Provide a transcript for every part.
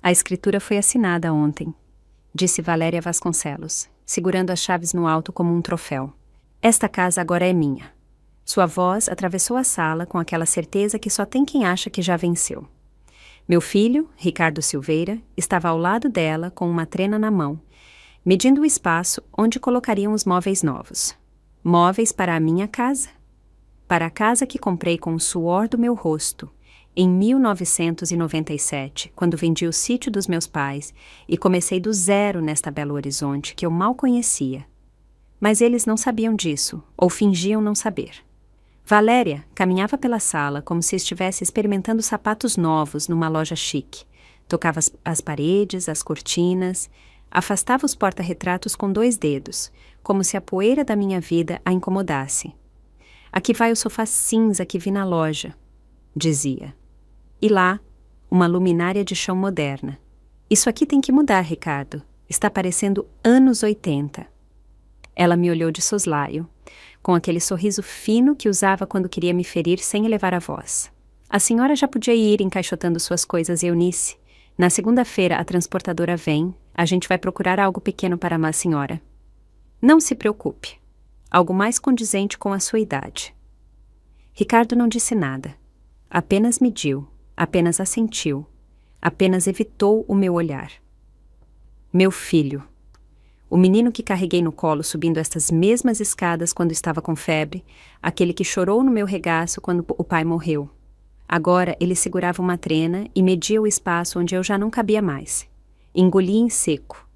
A escritura foi assinada ontem, disse Valéria Vasconcelos, segurando as chaves no alto como um troféu. Esta casa agora é minha. Sua voz atravessou a sala com aquela certeza que só tem quem acha que já venceu. Meu filho, Ricardo Silveira, estava ao lado dela com uma trena na mão, medindo o espaço onde colocariam os móveis novos. Móveis para a minha casa. Para a casa que comprei com o suor do meu rosto, em 1997, quando vendi o sítio dos meus pais e comecei do zero nesta Belo Horizonte que eu mal conhecia. Mas eles não sabiam disso, ou fingiam não saber. Valéria caminhava pela sala como se estivesse experimentando sapatos novos numa loja chique. Tocava as paredes, as cortinas, afastava os porta-retratos com 2 dedos, como se a poeira da minha vida a incomodasse. Aqui vai o sofá cinza que vi na loja, dizia. E lá, uma luminária de chão moderna. Isso aqui tem que mudar, Ricardo. Está parecendo anos 80. Ela me olhou de soslaio, com aquele sorriso fino que usava quando queria me ferir sem elevar a voz. A senhora já podia ir encaixotando suas coisas, Eunice. Na segunda-feira a transportadora vem, a gente vai procurar algo pequeno para a senhora. Não se preocupe. Algo mais condizente com a sua idade. Ricardo não disse nada. Apenas mediu, apenas assentiu, apenas evitou o meu olhar. Meu filho. O menino que carreguei no colo subindo estas mesmas escadas quando estava com febre, aquele que chorou no meu regaço quando o pai morreu. Agora ele segurava uma trena e media o espaço onde eu já não cabia mais. Engoli em seco.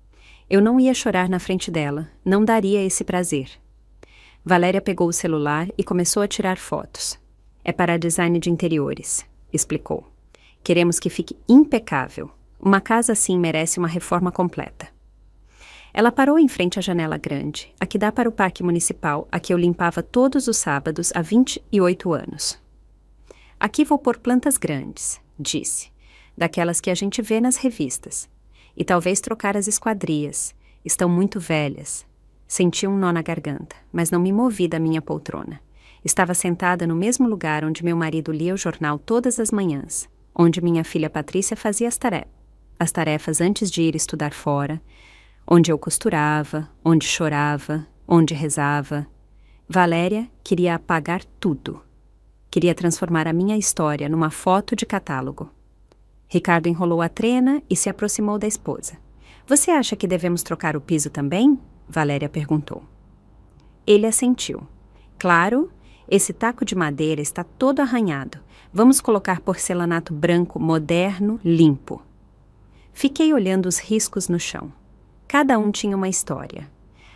Eu não ia chorar na frente dela, não daria esse prazer. Valéria pegou o celular e começou a tirar fotos. É para design de interiores, explicou. Queremos que fique impecável. Uma casa assim merece uma reforma completa. Ela parou em frente à janela grande, a que dá para o parque municipal, a que eu limpava todos os sábados há 28 anos. Aqui vou pôr plantas grandes, disse, daquelas que a gente vê nas revistas. E talvez trocar as esquadrias. Estão muito velhas. Senti um nó na garganta, mas não me movi da minha poltrona. Estava sentada no mesmo lugar onde meu marido lia o jornal todas as manhãs, onde minha filha Patrícia fazia as tarefas antes de ir estudar fora, onde eu costurava, onde chorava, onde rezava. Valéria queria apagar tudo. Queria transformar a minha história numa foto de catálogo. Ricardo enrolou a trena e se aproximou da esposa. Você acha que devemos trocar o piso também? Valéria perguntou. Ele assentiu. Claro, esse taco de madeira está todo arranhado. Vamos colocar porcelanato branco moderno, limpo. Fiquei olhando os riscos no chão. Cada um tinha uma história.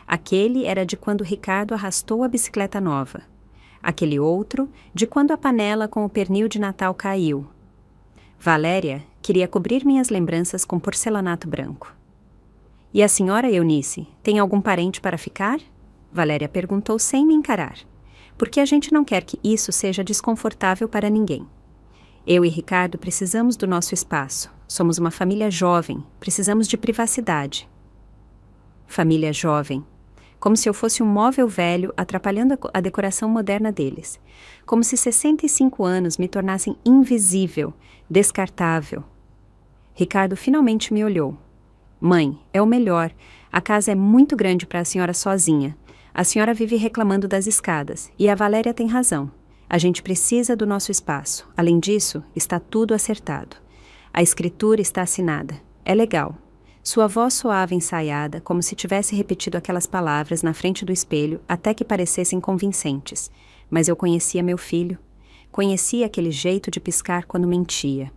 Aquele era de quando Ricardo arrastou a bicicleta nova. Aquele outro, de quando a panela com o pernil de Natal caiu. Valéria queria cobrir minhas lembranças com porcelanato branco. E a senhora Eunice, tem algum parente para ficar? Valéria perguntou sem me encarar. Porque a gente não quer que isso seja desconfortável para ninguém. Eu e Ricardo precisamos do nosso espaço. Somos uma família jovem, precisamos de privacidade. Família jovem. Como se eu fosse um móvel velho atrapalhando a decoração moderna deles. Como se 65 anos me tornassem invisível, descartável. Ricardo finalmente me olhou. Mãe, é o melhor. A casa é muito grande para a senhora sozinha. A senhora vive reclamando das escadas, e a Valéria tem razão. A gente precisa do nosso espaço. Além disso, está tudo acertado. A escritura está assinada. É legal. Sua voz soava ensaiada, como se tivesse repetido aquelas palavras na frente do espelho até que parecessem convincentes. Mas eu conhecia meu filho. Conhecia aquele jeito de piscar quando mentia.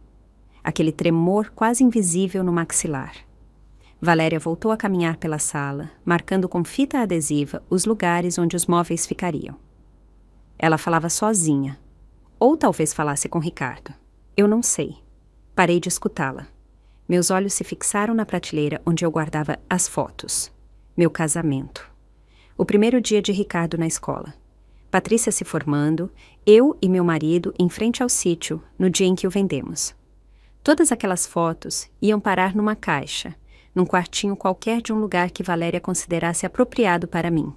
Aquele tremor quase invisível no maxilar. Valéria voltou a caminhar pela sala, marcando com fita adesiva os lugares onde os móveis ficariam. Ela falava sozinha. Ou talvez falasse com Ricardo. Eu não sei. Parei de escutá-la. Meus olhos se fixaram na prateleira onde eu guardava as fotos. Meu casamento. O primeiro dia de Ricardo na escola. Patrícia se formando, eu e meu marido em frente ao sítio no dia em que o vendemos. Todas aquelas fotos iam parar numa caixa, num quartinho qualquer de um lugar que Valéria considerasse apropriado para mim.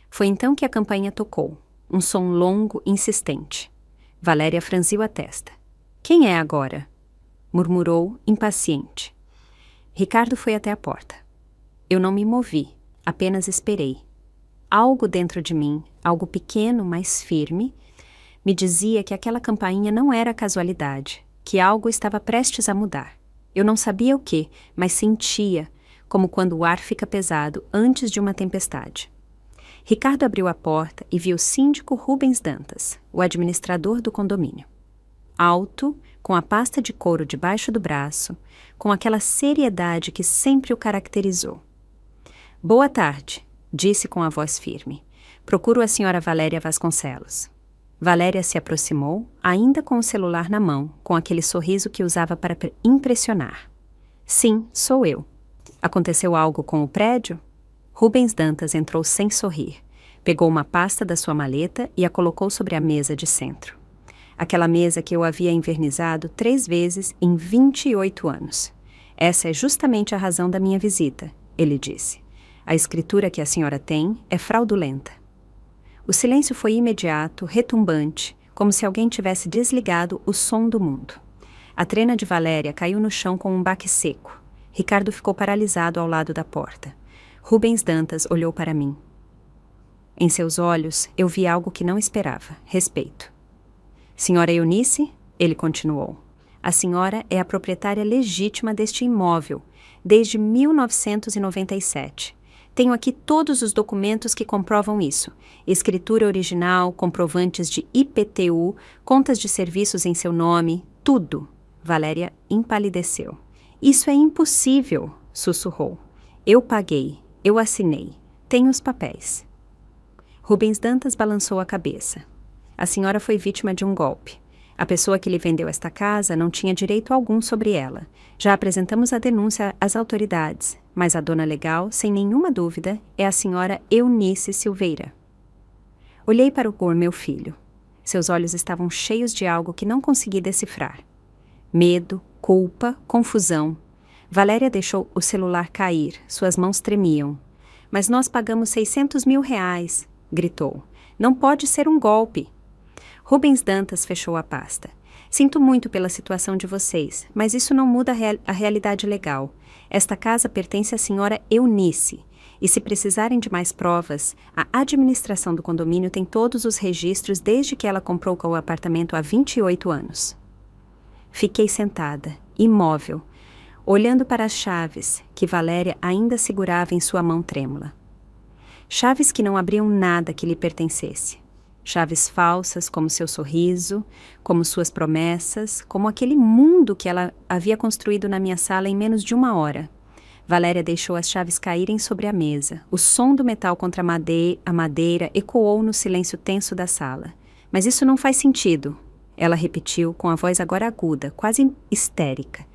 Foi então que a campainha tocou, um som longo e insistente. Valéria franziu a testa. Quem é agora? murmurou, impaciente. Ricardo foi até a porta. Eu não me movi, apenas esperei. Algo dentro de mim, algo pequeno, mas firme, me dizia que aquela campainha não era casualidade, que algo estava prestes a mudar. Eu não sabia o que, mas sentia, como quando o ar fica pesado antes de uma tempestade. Ricardo abriu a porta e viu o síndico Rubens Dantas, o administrador do condomínio. Alto, com a pasta de couro debaixo do braço, com aquela seriedade que sempre o caracterizou. Boa tarde, disse com a voz firme. Procuro a senhora Valéria Vasconcelos. Valéria se aproximou, ainda com o celular na mão, com aquele sorriso que usava para impressionar. Sim, sou eu. Aconteceu algo com o prédio? Rubens Dantas entrou sem sorrir. Pegou uma pasta da sua maleta e a colocou sobre a mesa de centro. Aquela mesa que eu havia envernizado 3 vezes em 28 anos. Essa é justamente a razão da minha visita, ele disse. A escritura que a senhora tem é fraudulenta. O silêncio foi imediato, retumbante, como se alguém tivesse desligado o som do mundo. A trena de Valéria caiu no chão com um baque seco. Ricardo ficou paralisado ao lado da porta. Rubens Dantas olhou para mim. Em seus olhos, eu vi algo que não esperava, respeito. Senhora Eunice, ele continuou, a senhora é a proprietária legítima deste imóvel, desde 1997. Tenho aqui todos os documentos que comprovam isso. Escritura original, comprovantes de IPTU, contas de serviços em seu nome, tudo. Valéria empalideceu. Isso é impossível, sussurrou. Eu paguei, eu assinei, tenho os papéis. Rubens Dantas balançou a cabeça. A senhora foi vítima de um golpe. A pessoa que lhe vendeu esta casa não tinha direito algum sobre ela. Já apresentamos a denúncia às autoridades, mas a dona legal, sem nenhuma dúvida, é a senhora Eunice Silveira. Olhei para o meu filho. Seus olhos estavam cheios de algo que não consegui decifrar. Medo, culpa, confusão. Valéria deixou o celular cair, suas mãos tremiam. Mas nós pagamos 600 mil reais, gritou. Não pode ser um golpe. Rubens Dantas fechou a pasta. Sinto muito pela situação de vocês, mas isso não muda a realidade legal. Esta casa pertence à senhora Eunice. E se precisarem de mais provas, a administração do condomínio tem todos os registros desde que ela comprou o apartamento há 28 anos. Fiquei sentada, imóvel, olhando para as chaves que Valéria ainda segurava em sua mão trêmula. Chaves que não abriam nada que lhe pertencesse. Chaves falsas como seu sorriso, como suas promessas, como aquele mundo que ela havia construído na minha sala em menos de 1 hora. Valéria deixou as chaves caírem sobre a mesa. O som do metal contra a madeira ecoou no silêncio tenso da sala. Mas isso não faz sentido, ela repetiu com a voz agora aguda, quase histérica.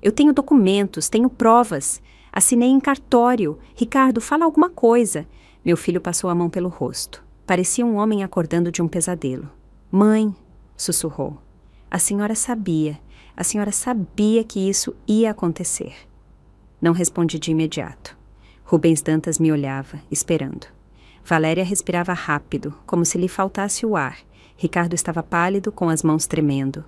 Eu tenho documentos, tenho provas. Assinei em cartório. Ricardo, fala alguma coisa. Meu filho passou a mão pelo rosto. Parecia um homem acordando de um pesadelo. Mãe, sussurrou. A senhora sabia que isso ia acontecer. Não respondi de imediato. Rubens Dantas me olhava, esperando. Valéria respirava rápido, como se lhe faltasse o ar. Ricardo estava pálido, com as mãos tremendo.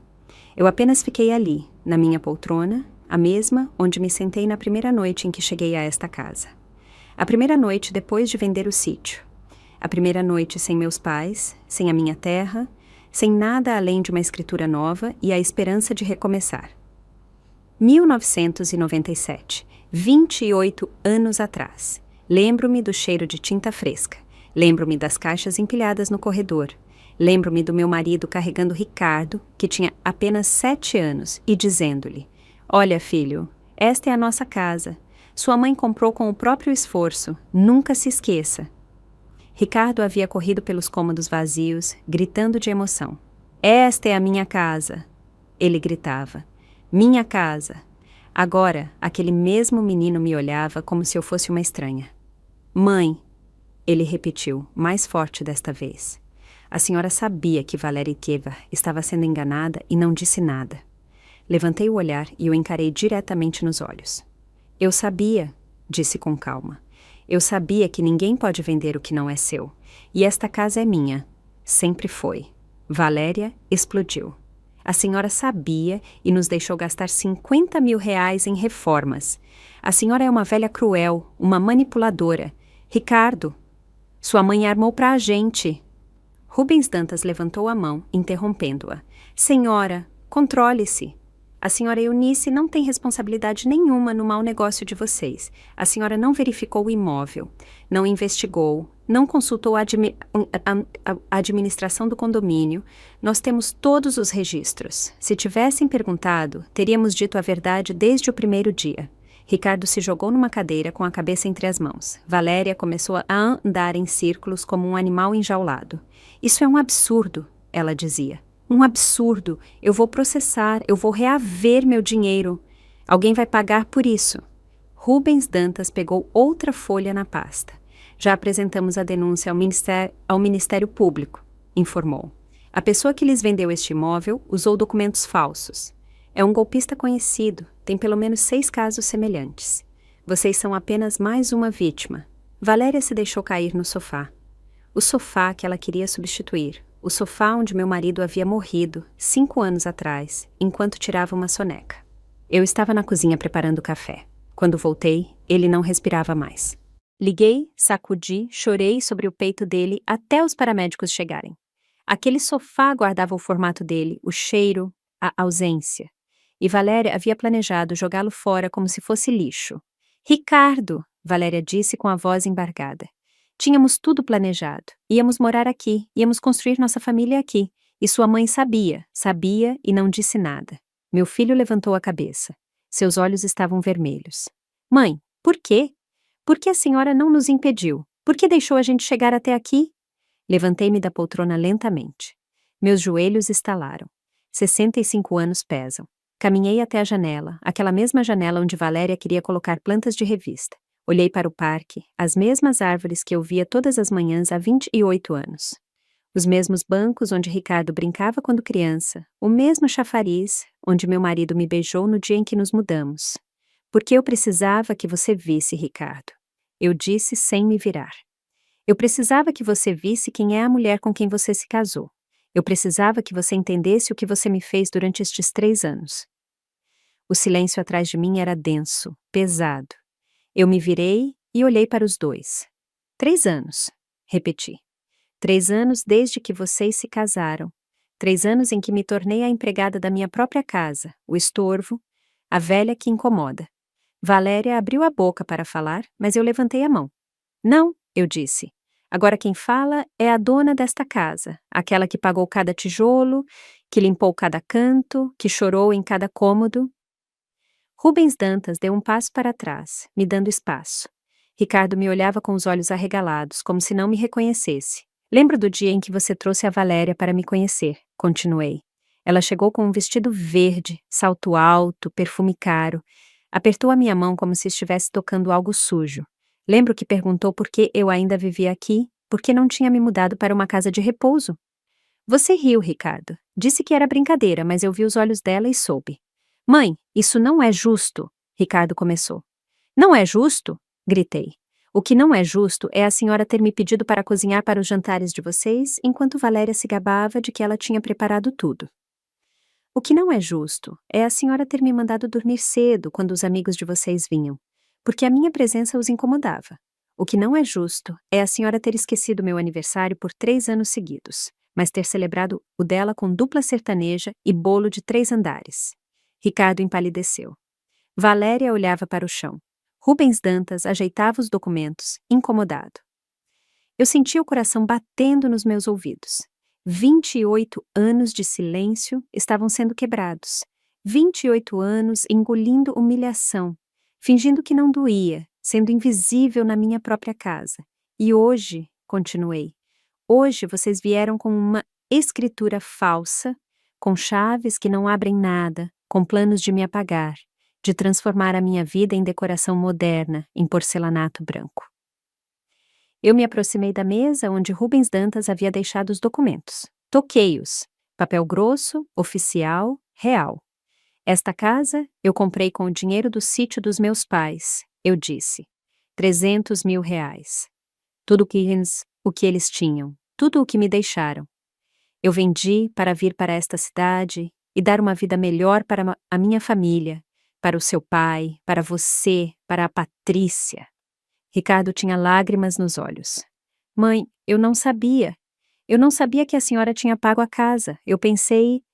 Eu apenas fiquei ali, na minha poltrona, a mesma onde me sentei na primeira noite em que cheguei a esta casa. A primeira noite depois de vender o sítio. A primeira noite sem meus pais, sem a minha terra, sem nada além de uma escritura nova e a esperança de recomeçar. 1997, 28 anos atrás. Lembro-me do cheiro de tinta fresca. Lembro-me das caixas empilhadas no corredor. Lembro-me do meu marido carregando Ricardo, que tinha apenas 7 anos, e dizendo-lhe: Olha, filho, esta é a nossa casa. Sua mãe comprou com o próprio esforço. Nunca se esqueça. Ricardo havia corrido pelos cômodos vazios, gritando de emoção. Esta é a minha casa! Ele gritava. Minha casa! Agora, aquele mesmo menino me olhava como se eu fosse uma estranha. Mãe! Ele repetiu, mais forte desta vez. A senhora sabia que Valéria Itieva estava sendo enganada e não disse nada. Levantei o olhar e o encarei diretamente nos olhos. Eu sabia, disse com calma. Eu sabia que ninguém pode vender o que não é seu. E esta casa é minha. Sempre foi. Valéria explodiu. A senhora sabia e nos deixou gastar 50 mil reais em reformas. A senhora é uma velha cruel, uma manipuladora. Ricardo, sua mãe armou para a gente. Rubens Dantas levantou a mão, interrompendo-a. Senhora, controle-se. A senhora Eunice não tem responsabilidade nenhuma no mau negócio de vocês. A senhora não verificou o imóvel, não investigou, não consultou a administração do condomínio. Nós temos todos os registros. Se tivessem perguntado, teríamos dito a verdade desde o primeiro dia. Ricardo se jogou numa cadeira com a cabeça entre as mãos. Valéria começou a andar em círculos como um animal enjaulado. Isso é um absurdo, ela dizia. Um absurdo. Eu vou processar, eu vou reaver meu dinheiro. Alguém vai pagar por isso. Rubens Dantas pegou outra folha na pasta. Já apresentamos a denúncia ao Ministério Público, informou. A pessoa que lhes vendeu este imóvel usou documentos falsos. É um golpista conhecido, tem pelo menos 6 casos semelhantes. Vocês são apenas mais uma vítima. Valéria se deixou cair no sofá. O sofá que ela queria substituir. O sofá onde meu marido havia morrido 5 anos atrás, enquanto tirava uma soneca. Eu estava na cozinha preparando café. Quando voltei, ele não respirava mais. Liguei, sacudi, chorei sobre o peito dele até os paramédicos chegarem. Aquele sofá guardava o formato dele, o cheiro, a ausência. E Valéria havia planejado jogá-lo fora como se fosse lixo. Ricardo, Valéria disse com a voz embargada. Tínhamos tudo planejado. Íamos morar aqui, íamos construir nossa família aqui. E sua mãe sabia e não disse nada. Meu filho levantou a cabeça. Seus olhos estavam vermelhos. Mãe, por quê? Por que a senhora não nos impediu? Por que deixou a gente chegar até aqui? Levantei-me da poltrona lentamente. Meus joelhos estalaram. 65 anos pesam. Caminhei até a janela, aquela mesma janela onde Valéria queria colocar plantas de revista. Olhei para o parque, as mesmas árvores que eu via todas as manhãs há 28 anos. Os mesmos bancos onde Ricardo brincava quando criança, o mesmo chafariz onde meu marido me beijou no dia em que nos mudamos. Porque eu precisava que você visse, Ricardo. Eu disse sem me virar. Eu precisava que você visse quem é a mulher com quem você se casou. Eu precisava que você entendesse o que você me fez durante estes 3 anos. O silêncio atrás de mim era denso, pesado. Eu me virei e olhei para os dois. 3 anos, repeti. 3 anos desde que vocês se casaram. 3 anos em que me tornei a empregada da minha própria casa, o estorvo, a velha que incomoda. Valéria abriu a boca para falar, mas eu levantei a mão. Não, eu disse. Agora quem fala é a dona desta casa, aquela que pagou cada tijolo, que limpou cada canto, que chorou em cada cômodo. Rubens Dantas deu um passo para trás, me dando espaço. Ricardo me olhava com os olhos arregalados, como se não me reconhecesse. Lembro do dia em que você trouxe a Valéria para me conhecer, continuei. Ela chegou com um vestido verde, salto alto, perfume caro. Apertou a minha mão como se estivesse tocando algo sujo. Lembro que perguntou por que eu ainda vivia aqui, por que não tinha me mudado para uma casa de repouso. Você riu, Ricardo. Disse que era brincadeira, mas eu vi os olhos dela e soube. Mãe, isso não é justo, Ricardo começou. Não é justo? Gritei. O que não é justo é a senhora ter me pedido para cozinhar para os jantares de vocês, enquanto Valéria se gabava de que ela tinha preparado tudo. O que não é justo é a senhora ter me mandado dormir cedo quando os amigos de vocês vinham, porque a minha presença os incomodava. O que não é justo é a senhora ter esquecido meu aniversário por 3 anos seguidos, mas ter celebrado o dela com dupla sertaneja e bolo de 3 andares. Ricardo empalideceu. Valéria olhava para o chão. Rubens Dantas ajeitava os documentos, incomodado. Eu sentia o coração batendo nos meus ouvidos. 28 anos de silêncio estavam sendo quebrados. 28 anos engolindo humilhação, fingindo que não doía, sendo invisível na minha própria casa. E hoje, continuei, hoje vocês vieram com uma escritura falsa, com chaves que não abrem nada, com planos de me apagar, de transformar a minha vida em decoração moderna, em porcelanato branco. Eu me aproximei da mesa onde Rubens Dantas havia deixado os documentos. Toquei-os. Papel grosso, oficial, real. Esta casa eu comprei com o dinheiro do sítio dos meus pais, eu disse. 300 mil reais. Tudo o que eles tinham, tudo o que me deixaram. Eu vendi para vir para esta cidade e dar uma vida melhor para a minha família, para o seu pai, para você, para a Patrícia. Ricardo tinha lágrimas nos olhos. Mãe, eu não sabia. Eu não sabia que a senhora tinha pago a casa. Eu pensei...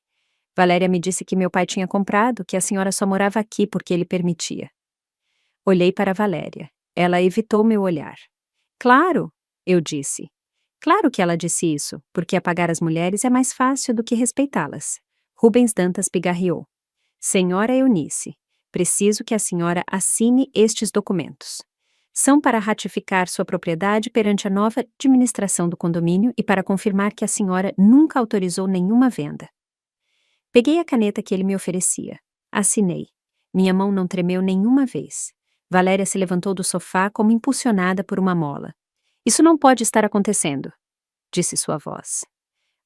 Valéria me disse que meu pai tinha comprado, que a senhora só morava aqui porque ele permitia. Olhei para Valéria. Ela evitou meu olhar. Claro, eu disse. Claro que ela disse isso, porque apagar as mulheres é mais fácil do que respeitá-las. Rubens Dantas pigarreou. Senhora Eunice, preciso que a senhora assine estes documentos. São para ratificar sua propriedade perante a nova administração do condomínio e para confirmar que a senhora nunca autorizou nenhuma venda. Peguei a caneta que ele me oferecia. Assinei. Minha mão não tremeu nenhuma vez. Valéria se levantou do sofá como impulsionada por uma mola. Isso não pode estar acontecendo, disse sua voz.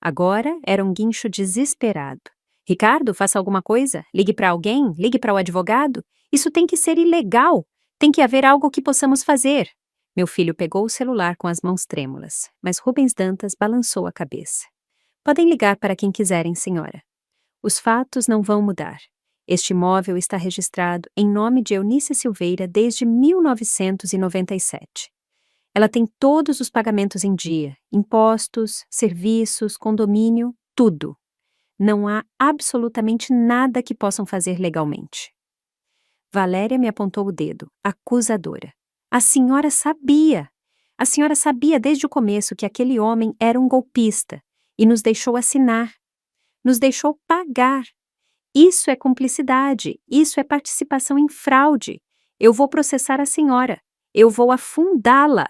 Agora era um guincho desesperado. Ricardo, faça alguma coisa. Ligue para alguém, ligue para o advogado. Isso tem que ser ilegal. Tem que haver algo que possamos fazer. Meu filho pegou o celular com as mãos trêmulas, mas Rubens Dantas balançou a cabeça. Podem ligar para quem quiserem, senhora. Os fatos não vão mudar. Este imóvel está registrado em nome de Eunice Silveira desde 1997. Ela tem todos os pagamentos em dia, impostos, serviços, condomínio, tudo. Não há absolutamente nada que possam fazer legalmente. Valéria me apontou o dedo, acusadora. A senhora sabia! A senhora sabia desde o começo que aquele homem era um golpista e nos deixou assinar. Nos deixou pagar. Isso é cumplicidade, isso é participação em fraude. Eu vou processar a senhora. Eu vou afundá-la.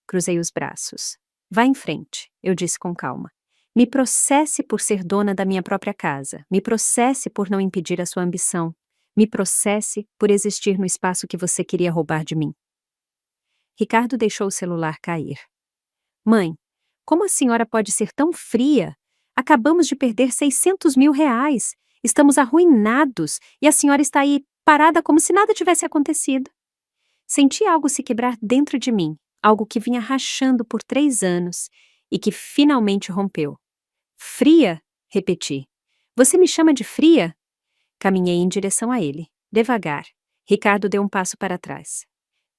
Cruzei os braços. Vá em frente, eu disse com calma. Me processe por ser dona da minha própria casa. Me processe por não impedir a sua ambição. Me processe por existir no espaço que você queria roubar de mim. Ricardo deixou o celular cair. Mãe, como a senhora pode ser tão fria? Acabamos de perder 600 mil reais. Estamos arruinados e a senhora está aí parada como se nada tivesse acontecido. Senti algo se quebrar dentro de mim, algo que vinha rachando por 3 anos e que finalmente rompeu. Fria? Repeti. Você me chama de fria? Caminhei em direção a ele, devagar. Ricardo deu um passo para trás.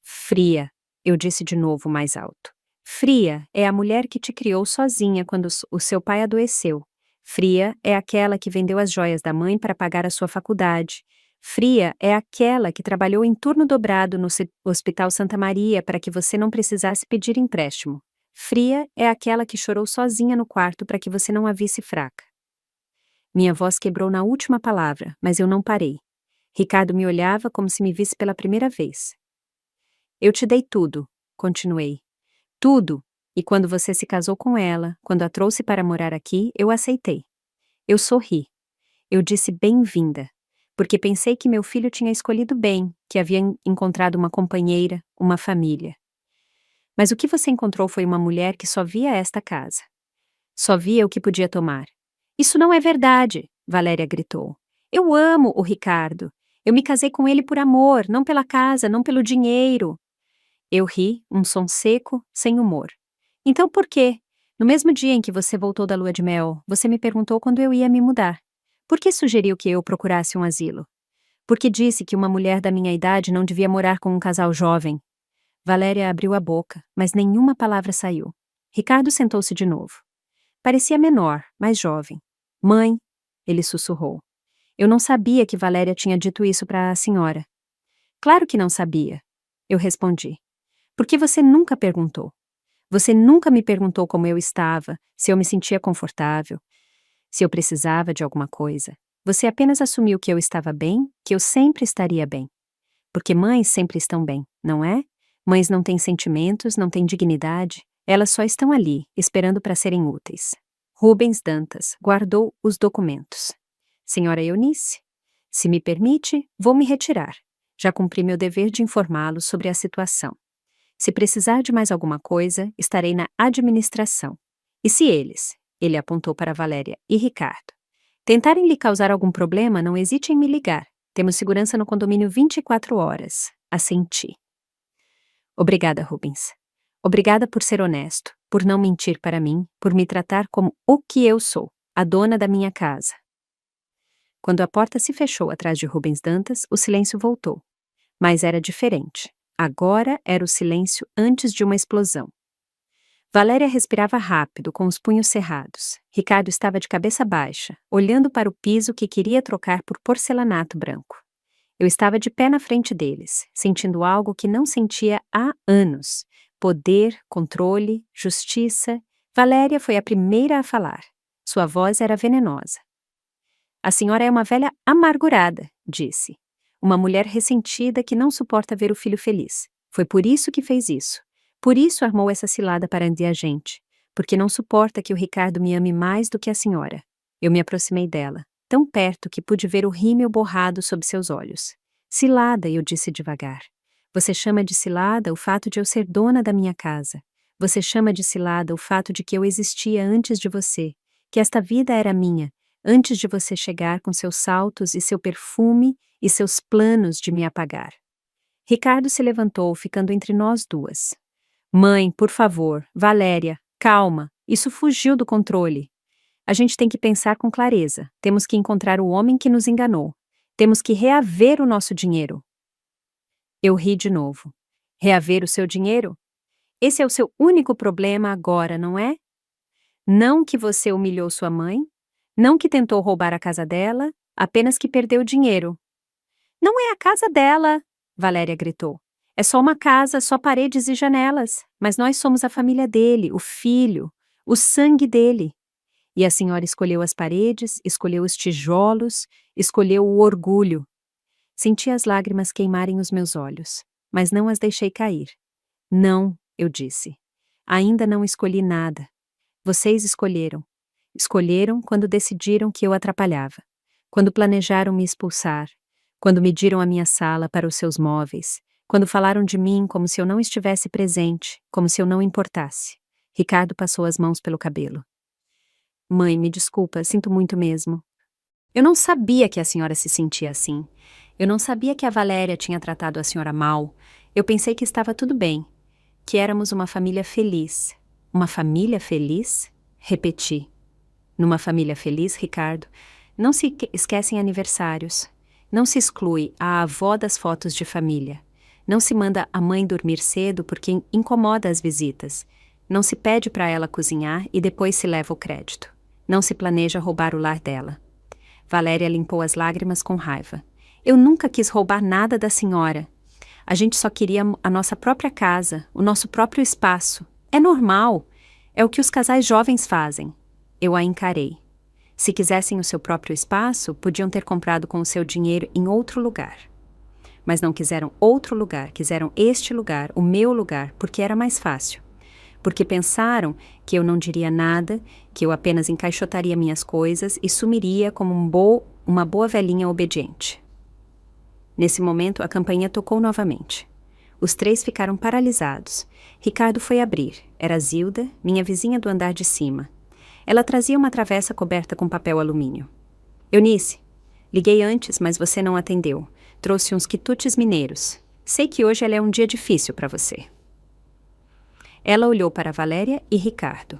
Fria, eu disse de novo mais alto. Fria é a mulher que te criou sozinha quando o seu pai adoeceu. Fria é aquela que vendeu as joias da mãe para pagar a sua faculdade. Fria é aquela que trabalhou em turno dobrado no Hospital Santa Maria para que você não precisasse pedir empréstimo. Fria é aquela que chorou sozinha no quarto para que você não a visse fraca. Minha voz quebrou na última palavra, mas eu não parei. Ricardo me olhava como se me visse pela primeira vez. Eu te dei tudo, continuei. Tudo, e quando você se casou com ela, quando a trouxe para morar aqui, eu aceitei. Eu sorri. Eu disse bem-vinda, porque pensei que meu filho tinha escolhido bem, que havia encontrado uma companheira, uma família. Mas o que você encontrou foi uma mulher que só via esta casa. Só via o que podia tomar. Isso não é verdade, Valéria gritou. Eu amo o Ricardo. Eu me casei com ele por amor, não pela casa, não pelo dinheiro. Eu ri, um som seco, sem humor. Então por quê? No mesmo dia em que você voltou da lua de mel, você me perguntou quando eu ia me mudar. Por que sugeriu que eu procurasse um asilo? Por que disse que uma mulher da minha idade não devia morar com um casal jovem? Valéria abriu a boca, mas nenhuma palavra saiu. Ricardo sentou-se de novo. Parecia menor, mais jovem. Mãe, ele sussurrou. Eu não sabia que Valéria tinha dito isso para a senhora. Claro que não sabia, eu respondi. Porque você nunca perguntou. Você nunca me perguntou como eu estava, se eu me sentia confortável, se eu precisava de alguma coisa. Você apenas assumiu que eu estava bem, que eu sempre estaria bem. Porque mães sempre estão bem, não é? Mães não têm sentimentos, não têm dignidade. Elas só estão ali, esperando para serem úteis. Rubens Dantas guardou os documentos. Senhora Eunice, se me permite, vou me retirar. Já cumpri meu dever de informá-lo sobre a situação. Se precisar de mais alguma coisa, estarei na administração. E se eles, ele apontou para Valéria e Ricardo, tentarem lhe causar algum problema, não hesite em me ligar. Temos segurança no condomínio 24 horas. Assenti. Obrigada, Rubens. Obrigada por ser honesto, por não mentir para mim, por me tratar como o que eu sou, a dona da minha casa. Quando a porta se fechou atrás de Rubens Dantas, o silêncio voltou. Mas era diferente. Agora era o silêncio antes de uma explosão. Valéria respirava rápido, com os punhos cerrados. Ricardo estava de cabeça baixa, olhando para o piso que queria trocar por porcelanato branco. Eu estava de pé na frente deles, sentindo algo que não sentia há anos. Poder, controle, justiça. Valéria foi a primeira a falar. Sua voz era venenosa. A senhora é uma velha amargurada, disse. Uma mulher ressentida que não suporta ver o filho feliz. Foi por isso que fez isso. Por isso armou essa cilada para a gente. Porque não suporta que o Ricardo me ame mais do que a senhora. Eu me aproximei dela, tão perto que pude ver o rímel borrado sob seus olhos. Cilada, eu disse devagar. Você chama de cilada o fato de eu ser dona da minha casa. Você chama de cilada o fato de que eu existia antes de você, que esta vida era minha, antes de você chegar com seus saltos e seu perfume e seus planos de me apagar. Ricardo se levantou, ficando entre nós duas. Mãe, por favor, Valéria, calma, isso fugiu do controle. A gente tem que pensar com clareza, temos que encontrar o homem que nos enganou. Temos que reaver o nosso dinheiro. Eu ri de novo. Reaver o seu dinheiro? Esse é o seu único problema agora, não é? Não que você humilhou sua mãe, não que tentou roubar a casa dela, apenas que perdeu o dinheiro. Não é a casa dela, Valéria gritou. É só uma casa, só paredes e janelas, mas nós somos a família dele, o filho, o sangue dele. E a senhora escolheu as paredes, escolheu os tijolos, escolheu o orgulho. Senti as lágrimas queimarem os meus olhos, mas não as deixei cair. Não, eu disse. Ainda não escolhi nada. Vocês escolheram. Escolheram quando decidiram que eu atrapalhava. Quando planejaram me expulsar. Quando mediram a minha sala para os seus móveis. Quando falaram de mim como se eu não estivesse presente, como se eu não importasse. Ricardo passou as mãos pelo cabelo. Mãe, me desculpa, sinto muito mesmo. Eu não sabia que a senhora se sentia assim. Eu não sabia que a Valéria tinha tratado a senhora mal. Eu pensei que estava tudo bem. Que éramos uma família feliz. Uma família feliz? Repeti. Numa família feliz, Ricardo, não se esquecem aniversários. Não se exclui a avó das fotos de família. Não se manda a mãe dormir cedo porque incomoda as visitas. Não se pede para ela cozinhar e depois se leva o crédito. Não se planeja roubar o lar dela. Valéria limpou as lágrimas com raiva. Eu nunca quis roubar nada da senhora. A gente só queria a nossa própria casa, o nosso próprio espaço. É normal. É o que os casais jovens fazem. Eu a encarei. Se quisessem o seu próprio espaço, podiam ter comprado com o seu dinheiro em outro lugar. Mas não quiseram outro lugar, quiseram este lugar, o meu lugar, porque era mais fácil. Porque pensaram que eu não diria nada, que eu apenas encaixotaria minhas coisas e sumiria como uma boa velhinha obediente. Nesse momento, a campainha tocou novamente. Os três ficaram paralisados. Ricardo foi abrir. Era Zilda, minha vizinha do andar de cima. Ela trazia uma travessa coberta com papel alumínio. Eunice, liguei antes, mas você não atendeu. Trouxe uns quitutes mineiros. Sei que hoje é um dia difícil para você. Ela olhou para Valéria e Ricardo.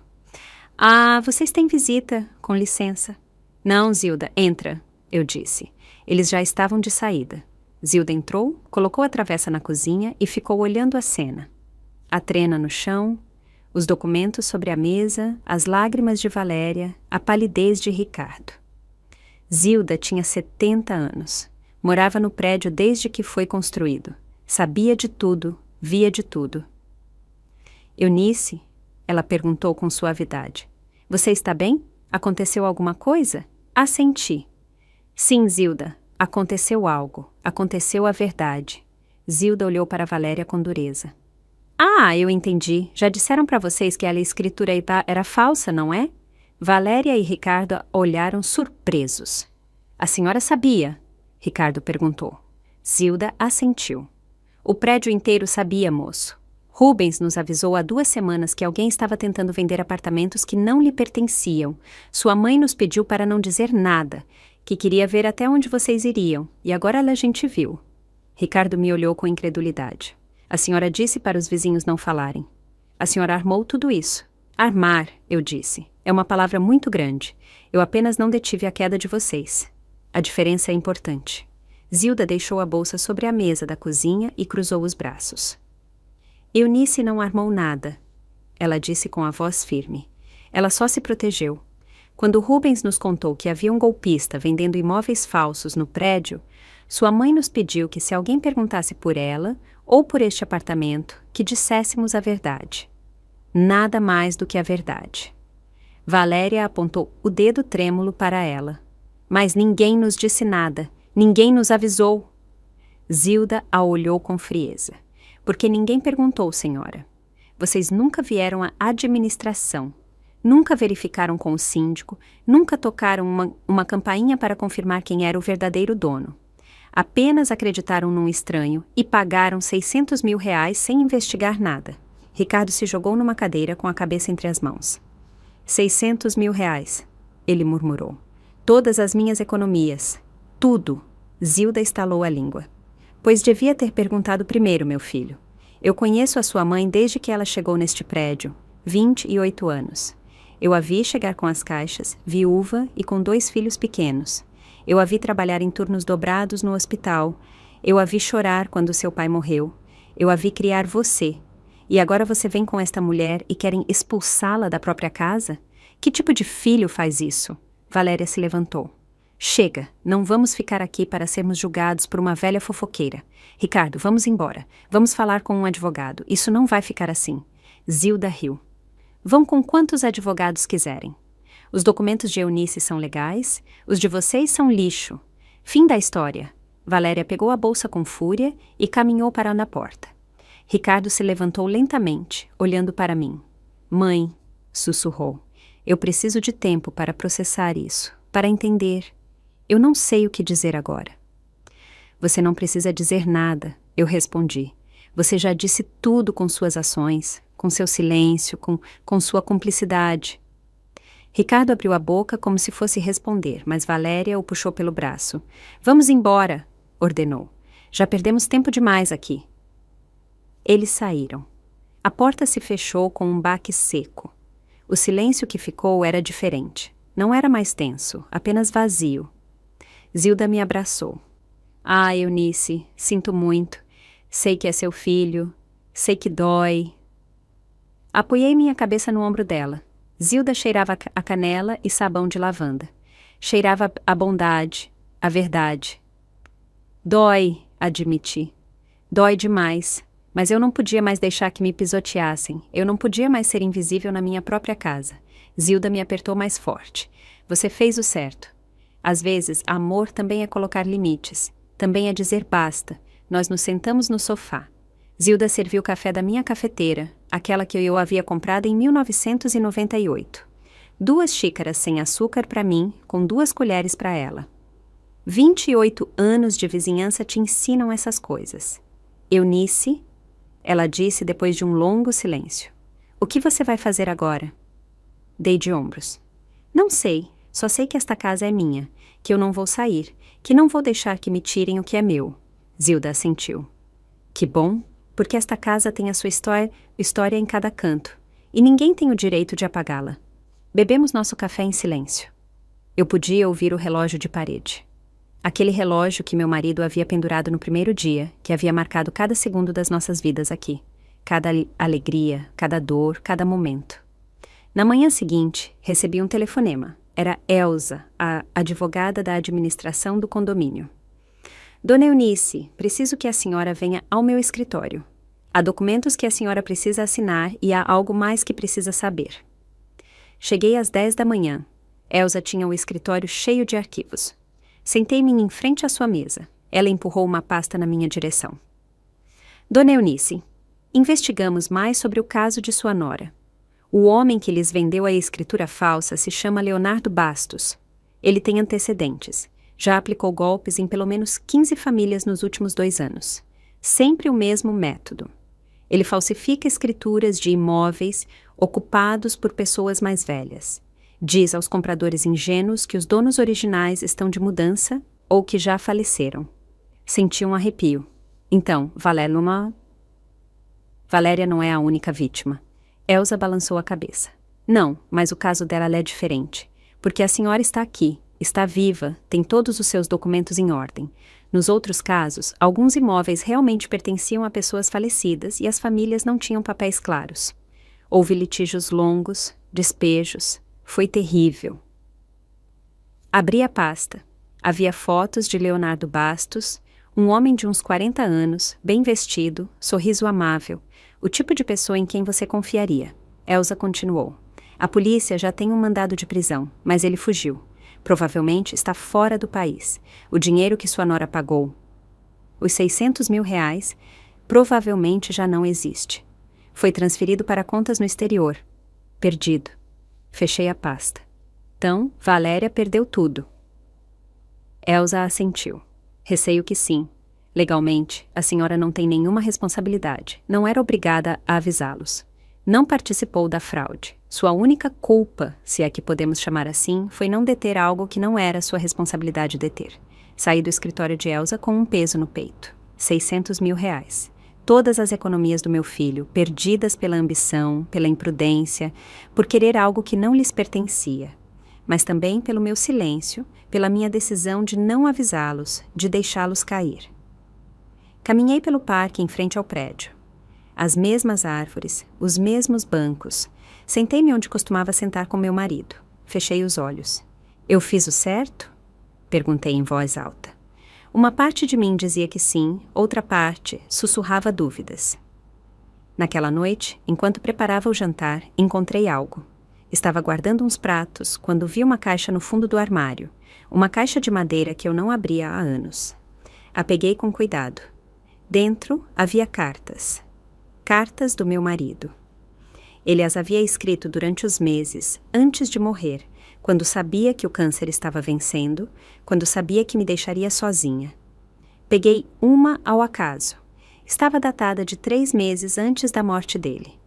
Ah, vocês têm visita, com licença. Não, Zilda, entra, eu disse. Eles já estavam de saída. Zilda entrou, colocou a travessa na cozinha e ficou olhando a cena. A trena no chão, os documentos sobre a mesa, as lágrimas de Valéria, a palidez de Ricardo. Zilda tinha 70 anos. Morava no prédio desde que foi construído. Sabia de tudo, via de tudo. Eunice, ela perguntou com suavidade. Você está bem? Aconteceu alguma coisa? Assenti. Sim, Zilda, aconteceu algo. Aconteceu a verdade. Zilda olhou para Valéria com dureza. Ah, eu entendi. Já disseram para vocês que a escritura era falsa, não é? Valéria e Ricardo olharam surpresos. A senhora sabia? Ricardo perguntou. Zilda assentiu. O prédio inteiro sabia, moço. Rubens nos avisou há 2 semanas que alguém estava tentando vender apartamentos que não lhe pertenciam. Sua mãe nos pediu para não dizer nada, que queria ver até onde vocês iriam, e agora a gente viu. Ricardo me olhou com incredulidade. A senhora disse para os vizinhos não falarem. A senhora armou tudo isso. Armar, eu disse. É uma palavra muito grande. Eu apenas não detive a queda de vocês. A diferença é importante. Zilda deixou a bolsa sobre a mesa da cozinha e cruzou os braços. Eunice não armou nada, ela disse com a voz firme. Ela só se protegeu. Quando Rubens nos contou que havia um golpista vendendo imóveis falsos no prédio, sua mãe nos pediu que, se alguém perguntasse por ela ou por este apartamento, que disséssemos a verdade. Nada mais do que a verdade. Valéria apontou o dedo trêmulo para ela. Mas ninguém nos disse nada, ninguém nos avisou. Zilda a olhou com frieza. Porque ninguém perguntou, senhora. Vocês nunca vieram à administração. Nunca verificaram com o síndico, nunca tocaram uma campainha para confirmar quem era o verdadeiro dono. Apenas acreditaram num estranho e pagaram R$600 mil sem investigar nada. Ricardo se jogou numa cadeira com a cabeça entre as mãos. R$600 mil, ele murmurou. Todas as minhas economias. Tudo. Zilda estalou a língua. Pois devia ter perguntado primeiro, meu filho. Eu conheço a sua mãe desde que ela chegou neste prédio, 28 anos. Eu a vi chegar com as caixas, viúva e com 2 filhos pequenos. Eu a vi trabalhar em turnos dobrados no hospital. Eu a vi chorar quando seu pai morreu. Eu a vi criar você. E agora você vem com esta mulher e querem expulsá-la da própria casa? Que tipo de filho faz isso? Valéria se levantou. Chega, não vamos ficar aqui para sermos julgados por uma velha fofoqueira. Ricardo, vamos embora. Vamos falar com um advogado. Isso não vai ficar assim. Zilda riu. Vão com quantos advogados quiserem. Os documentos de Eunice são legais, os de vocês são lixo. Fim da história. Valéria pegou a bolsa com fúria e caminhou para a porta. Ricardo se levantou lentamente, olhando para mim. Mãe, sussurrou, eu preciso de tempo para processar isso, para entender. Eu não sei o que dizer agora. Você não precisa dizer nada, eu respondi. Você já disse tudo com suas ações, com seu silêncio, com sua cumplicidade. Ricardo abriu a boca como se fosse responder, mas Valéria o puxou pelo braço. Vamos embora, ordenou. Já perdemos tempo demais aqui. Eles saíram. A porta se fechou com um baque seco. O silêncio que ficou era diferente. Não era mais tenso, apenas vazio. Zilda me abraçou. Ah, Eunice, sinto muito. Sei que é seu filho. Sei que dói. Apoiei minha cabeça no ombro dela. Zilda cheirava a canela e sabão de lavanda. Cheirava a bondade, a verdade. Dói, admiti. Dói demais. Mas eu não podia mais deixar que me pisoteassem. Eu não podia mais ser invisível na minha própria casa. Zilda me apertou mais forte. Você fez o certo. Às vezes, amor também é colocar limites. Também é dizer basta. Nós nos sentamos no sofá. Zilda serviu café da minha cafeteira, aquela que eu havia comprado em 1998. 2 xícaras sem açúcar para mim, com 2 colheres para ela. 28 anos de vizinhança te ensinam essas coisas. Eunice, ela disse depois de um longo silêncio. O que você vai fazer agora? Dei de ombros. Não sei, só sei que esta casa é minha, que eu não vou sair, que não vou deixar que me tirem o que é meu. Zilda assentiu. Que bom, porque esta casa tem a sua história em cada canto, e ninguém tem o direito de apagá-la. Bebemos nosso café em silêncio. Eu podia ouvir o relógio de parede. Aquele relógio que meu marido havia pendurado no primeiro dia, que havia marcado cada segundo das nossas vidas aqui. Cada alegria, cada dor, cada momento. Na manhã seguinte, recebi um telefonema. Era Elsa, a advogada da administração do condomínio. Dona Eunice, preciso que a senhora venha ao meu escritório. Há documentos que a senhora precisa assinar e há algo mais que precisa saber. Cheguei às 10 da manhã. Elsa tinha o escritório cheio de arquivos. Sentei-me em frente à sua mesa. Ela empurrou uma pasta na minha direção. Dona Eunice, investigamos mais sobre o caso de sua nora. O homem que lhes vendeu a escritura falsa se chama Leonardo Bastos. Ele tem antecedentes. Já aplicou golpes em pelo menos 15 famílias nos últimos 2 anos. Sempre o mesmo método. Ele falsifica escrituras de imóveis ocupados por pessoas mais velhas. Diz aos compradores ingênuos que os donos originais estão de mudança ou que já faleceram. Senti um arrepio. Então, Valéria não é a única vítima. Elsa balançou a cabeça. Não, mas o caso dela é diferente. Porque a senhora está aqui, Está viva, tem todos os seus documentos em ordem. Nos outros casos, alguns imóveis realmente pertenciam a pessoas falecidas e as famílias não tinham papéis claros. Houve litígios longos, despejos. Foi terrível. Abri a pasta. Havia fotos de Leonardo Bastos, um homem de uns 40 anos, bem vestido, sorriso amável, o tipo de pessoa em quem você confiaria. Elsa continuou. A polícia já tem um mandado de prisão, mas ele fugiu. Provavelmente está fora do país. O dinheiro que sua nora pagou, os R$ 600 mil, provavelmente já não existe. Foi transferido para contas no exterior. Perdido. Fechei a pasta. Então, Valéria perdeu tudo. Elsa assentiu. Receio que sim. Legalmente, a senhora não tem nenhuma responsabilidade. Não era obrigada a avisá-los. Não participou da fraude. Sua única culpa, se é que podemos chamar assim, foi não deter algo que não era sua responsabilidade deter. Saí do escritório de Elsa com um peso no peito. R$ 600 mil. Todas as economias do meu filho, perdidas pela ambição, pela imprudência, por querer algo que não lhes pertencia. Mas também pelo meu silêncio, pela minha decisão de não avisá-los, de deixá-los cair. Caminhei pelo parque em frente ao prédio. As mesmas árvores, os mesmos bancos. Sentei-me onde costumava sentar com meu marido. Fechei os olhos. Eu fiz o certo? Perguntei em voz alta. Uma parte de mim dizia que sim, outra parte sussurrava dúvidas. Naquela noite, enquanto preparava o jantar, encontrei algo. Estava guardando uns pratos quando vi uma caixa no fundo do armário, uma caixa de madeira que eu não abria há anos. A peguei com cuidado. Dentro havia cartas. Cartas do meu marido. Ele as havia escrito durante os meses, antes de morrer, quando sabia que o câncer estava vencendo, quando sabia que me deixaria sozinha. Peguei uma ao acaso. Estava datada de 3 meses antes da morte dele.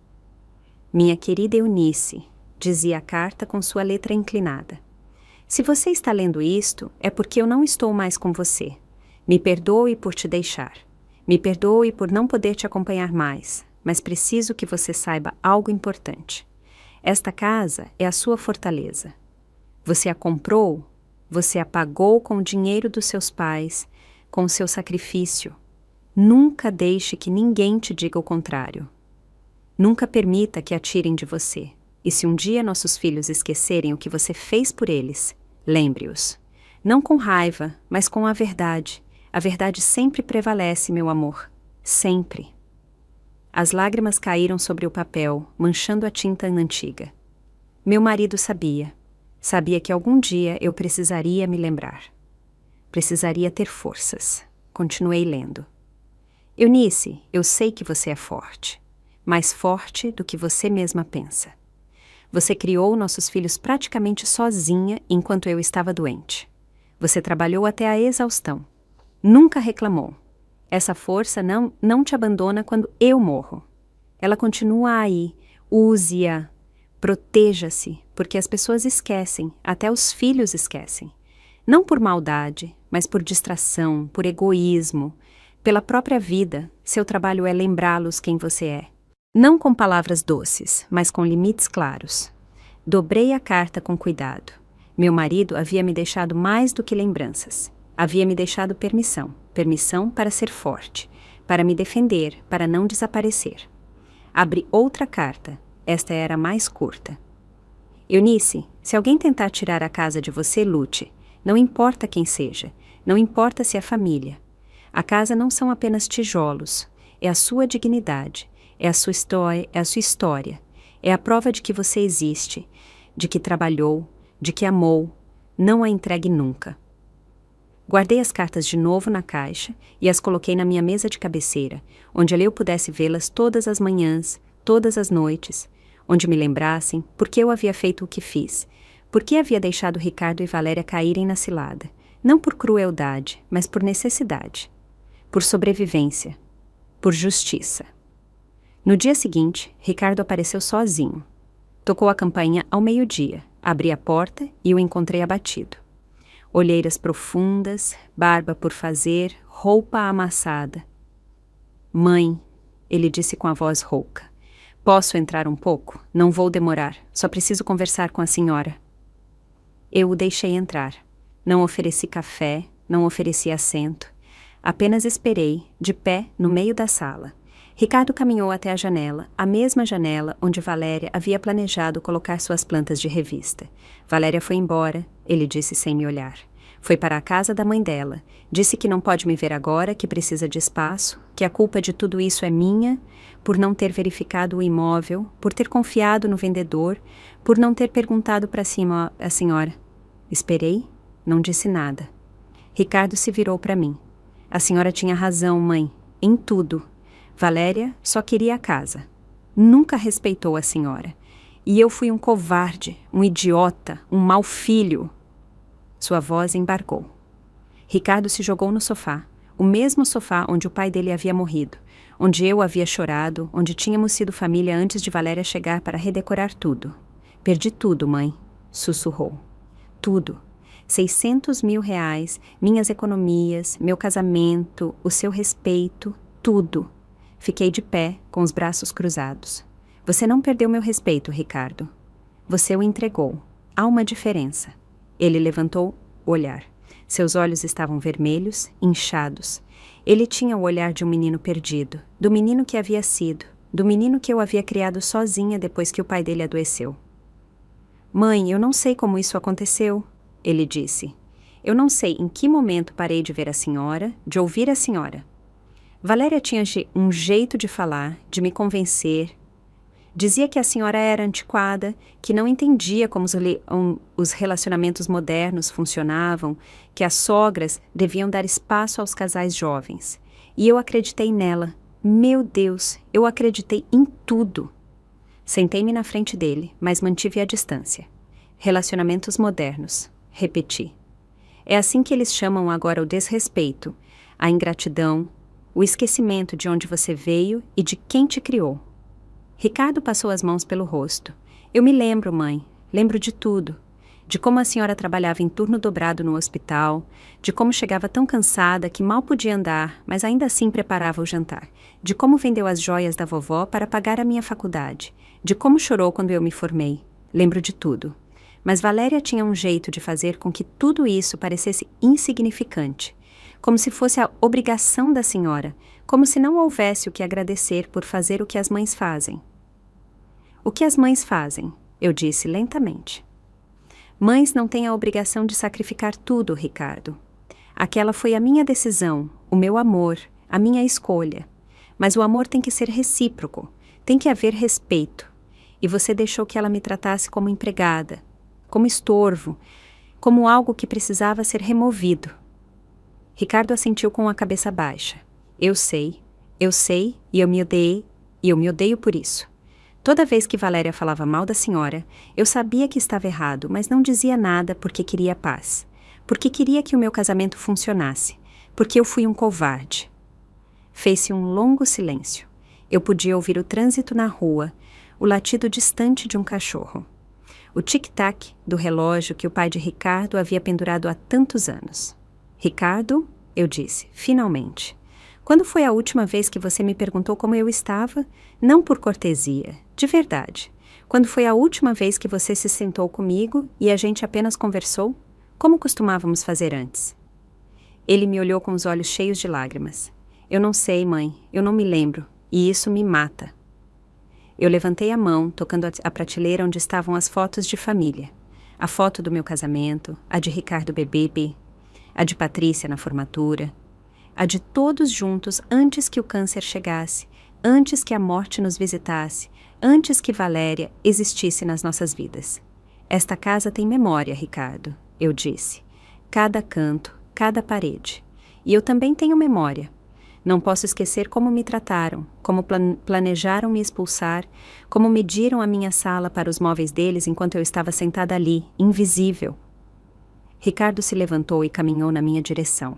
Minha querida Eunice, dizia a carta com sua letra inclinada. Se você está lendo isto, é porque eu não estou mais com você. Me perdoe por te deixar. Me perdoe por não poder te acompanhar mais, mas preciso que você saiba algo importante. Esta casa é a sua fortaleza. Você a comprou, você a pagou com o dinheiro dos seus pais, com o seu sacrifício. Nunca deixe que ninguém te diga o contrário. Nunca permita que a tirem de você. E se um dia nossos filhos esquecerem o que você fez por eles, lembre-os. Não com raiva, mas com a verdade. A verdade sempre prevalece, meu amor. Sempre. As lágrimas caíram sobre o papel, manchando a tinta antiga. Meu marido sabia. Sabia que algum dia eu precisaria me lembrar. Precisaria ter forças. Continuei lendo. Eunice, eu sei que você é forte. Mais forte do que você mesma pensa. Você criou nossos filhos praticamente sozinha enquanto eu estava doente. Você trabalhou até a exaustão. Nunca reclamou. Essa força não te abandona quando eu morro. Ela continua aí. Use-a. Proteja-se, porque as pessoas esquecem, até os filhos esquecem. Não por maldade, mas por distração, por egoísmo, pela própria vida. Seu trabalho é lembrá-los quem você é. Não com palavras doces, mas com limites claros. Dobrei a carta com cuidado. Meu marido havia me deixado mais do que lembranças. Havia me deixado permissão. Permissão para ser forte, para me defender, para não desaparecer. Abri outra carta. Esta era a mais curta. Eunice, se alguém tentar tirar a casa de você, lute. Não importa quem seja. Não importa se é família. A casa não são apenas tijolos. É a sua dignidade. É a sua história. É a prova de que você existe, de que trabalhou, de que amou. Não a entregue nunca. Guardei as cartas de novo na caixa e as coloquei na minha mesa de cabeceira, onde ali eu pudesse vê-las todas as manhãs, todas as noites, onde me lembrassem por que eu havia feito o que fiz, por que havia deixado Ricardo e Valéria caírem na cilada, não por crueldade, mas por necessidade, por sobrevivência, por justiça. No dia seguinte, Ricardo apareceu sozinho. Tocou a campainha ao meio-dia, abri a porta e o encontrei abatido. Olheiras profundas, barba por fazer, roupa amassada. Mãe, ele disse com a voz rouca, posso entrar um pouco? Não vou demorar, só preciso conversar com a senhora. Eu o deixei entrar. Não ofereci café, não ofereci assento. Apenas esperei, de pé, no meio da sala. Ricardo caminhou até a janela, a mesma janela onde Valéria havia planejado colocar suas plantas de revista. Valéria foi embora, ele disse sem me olhar. Foi para a casa da mãe dela. Disse que não pode me ver agora, que precisa de espaço, que a culpa de tudo isso é minha, por não ter verificado o imóvel, por ter confiado no vendedor, por não ter perguntado para cima a senhora. Esperei, não disse nada. Ricardo se virou para mim. A senhora tinha razão, mãe, em tudo. Valéria só queria a casa. Nunca respeitou a senhora. E eu fui um covarde, um idiota, um mau filho. Sua voz embargou. Ricardo se jogou no sofá, o mesmo sofá onde o pai dele havia morrido, onde eu havia chorado, onde tínhamos sido família antes de Valéria chegar para redecorar tudo. Perdi tudo, mãe, sussurrou. Tudo. 600 mil reais, minhas economias, meu casamento, o seu respeito, tudo. Fiquei de pé, com os braços cruzados. Você não perdeu meu respeito, Ricardo. Você o entregou. Há uma diferença. Ele levantou o olhar. Seus olhos estavam vermelhos, inchados. Ele tinha o olhar de um menino perdido, do menino que havia sido, do menino que eu havia criado sozinha depois que o pai dele adoeceu. Mãe, eu não sei como isso aconteceu, ele disse. Eu não sei em que momento parei de ver a senhora, de ouvir a senhora. Valéria tinha um jeito de falar, de me convencer. Dizia que a senhora era antiquada, que não entendia como os relacionamentos modernos funcionavam, que as sogras deviam dar espaço aos casais jovens. E eu acreditei nela. Meu Deus, eu acreditei em tudo. Sentei-me na frente dele, mas mantive a distância. Relacionamentos modernos, repeti. É assim que eles chamam agora o desrespeito, a ingratidão, o esquecimento de onde você veio e de quem te criou. Ricardo passou as mãos pelo rosto. Eu me lembro, mãe, lembro de tudo. De como a senhora trabalhava em turno dobrado no hospital, de como chegava tão cansada que mal podia andar, mas ainda assim preparava o jantar, de como vendeu as joias da vovó para pagar a minha faculdade, de como chorou quando eu me formei. Lembro de tudo. Mas Valéria tinha um jeito de fazer com que tudo isso parecesse insignificante, como se fosse a obrigação da senhora, como se não houvesse o que agradecer por fazer o que as mães fazem. O que as mães fazem? Eu disse lentamente. Mães não têm a obrigação de sacrificar tudo, Ricardo. Aquela foi a minha decisão, o meu amor, a minha escolha. Mas o amor tem que ser recíproco, tem que haver respeito. E você deixou que ela me tratasse como empregada, como estorvo, como algo que precisava ser removido. Ricardo assentiu com a cabeça baixa. Eu sei, e eu me odeio por isso. Toda vez que Valéria falava mal da senhora, eu sabia que estava errado, mas não dizia nada porque queria paz. Porque queria que o meu casamento funcionasse. Porque eu fui um covarde. Fez-se um longo silêncio. Eu podia ouvir o trânsito na rua, o latido distante de um cachorro. O tic-tac do relógio que o pai de Ricardo havia pendurado há tantos anos. Ricardo, eu disse, finalmente. Quando foi a última vez que você me perguntou como eu estava? Não por cortesia, de verdade. Quando foi a última vez que você se sentou comigo e a gente apenas conversou? Como costumávamos fazer antes? Ele me olhou com os olhos cheios de lágrimas. Eu não sei, mãe, eu não me lembro, e isso me mata. Eu levantei a mão, tocando a prateleira onde estavam as fotos de família. A foto do meu casamento, a de Ricardo bebê, a de Patrícia na formatura, a de todos juntos antes que o câncer chegasse, antes que a morte nos visitasse, antes que Valéria existisse nas nossas vidas. Esta casa tem memória, Ricardo, eu disse. Cada canto, cada parede. E eu também tenho memória. Não posso esquecer como me trataram, como planejaram me expulsar, como mediram a minha sala para os móveis deles enquanto eu estava sentada ali, invisível. Ricardo se levantou e caminhou na minha direção.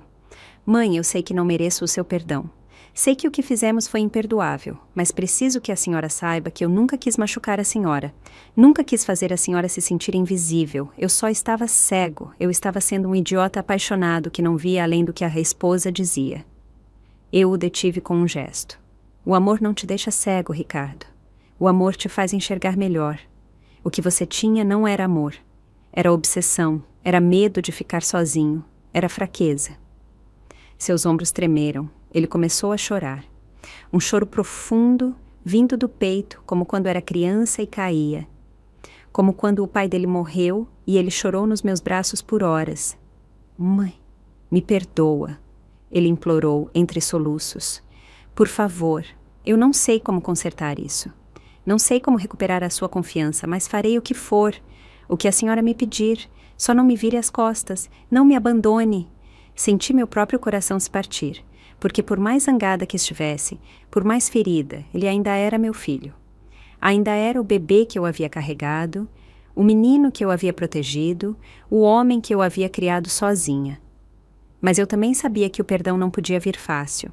Mãe, eu sei que não mereço o seu perdão. Sei que o que fizemos foi imperdoável, mas preciso que a senhora saiba que eu nunca quis machucar a senhora. Nunca quis fazer a senhora se sentir invisível. Eu só estava cego. Eu estava sendo um idiota apaixonado que não via além do que a esposa dizia. Eu o detive com um gesto. O amor não te deixa cego, Ricardo. O amor te faz enxergar melhor. O que você tinha não era amor. Era obsessão, Era medo de ficar sozinho. Era fraqueza. Seus ombros tremeram. Ele começou a chorar. Um choro profundo, vindo do peito, como quando era criança e caía. Como quando o pai dele morreu e ele chorou nos meus braços por horas. Mãe, me perdoa, ele implorou entre soluços. Por favor, eu não sei como consertar isso. Não sei como recuperar a sua confiança, mas farei o que for, o que a senhora me pedir. Só não me vire as costas, não me abandone. Senti meu próprio coração se partir, porque por mais zangada que estivesse, por mais ferida, ele ainda era meu filho. Ainda era o bebê que eu havia carregado, o menino que eu havia protegido, o homem que eu havia criado sozinha. Mas eu também sabia que o perdão não podia vir fácil,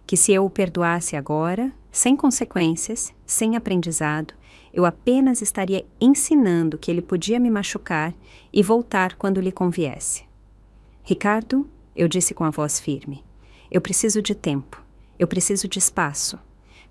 que se eu o perdoasse agora, sem consequências, sem aprendizado, eu apenas estaria ensinando que ele podia me machucar e voltar quando lhe conviesse. Ricardo, eu disse com a voz firme, eu preciso de tempo, eu preciso de espaço,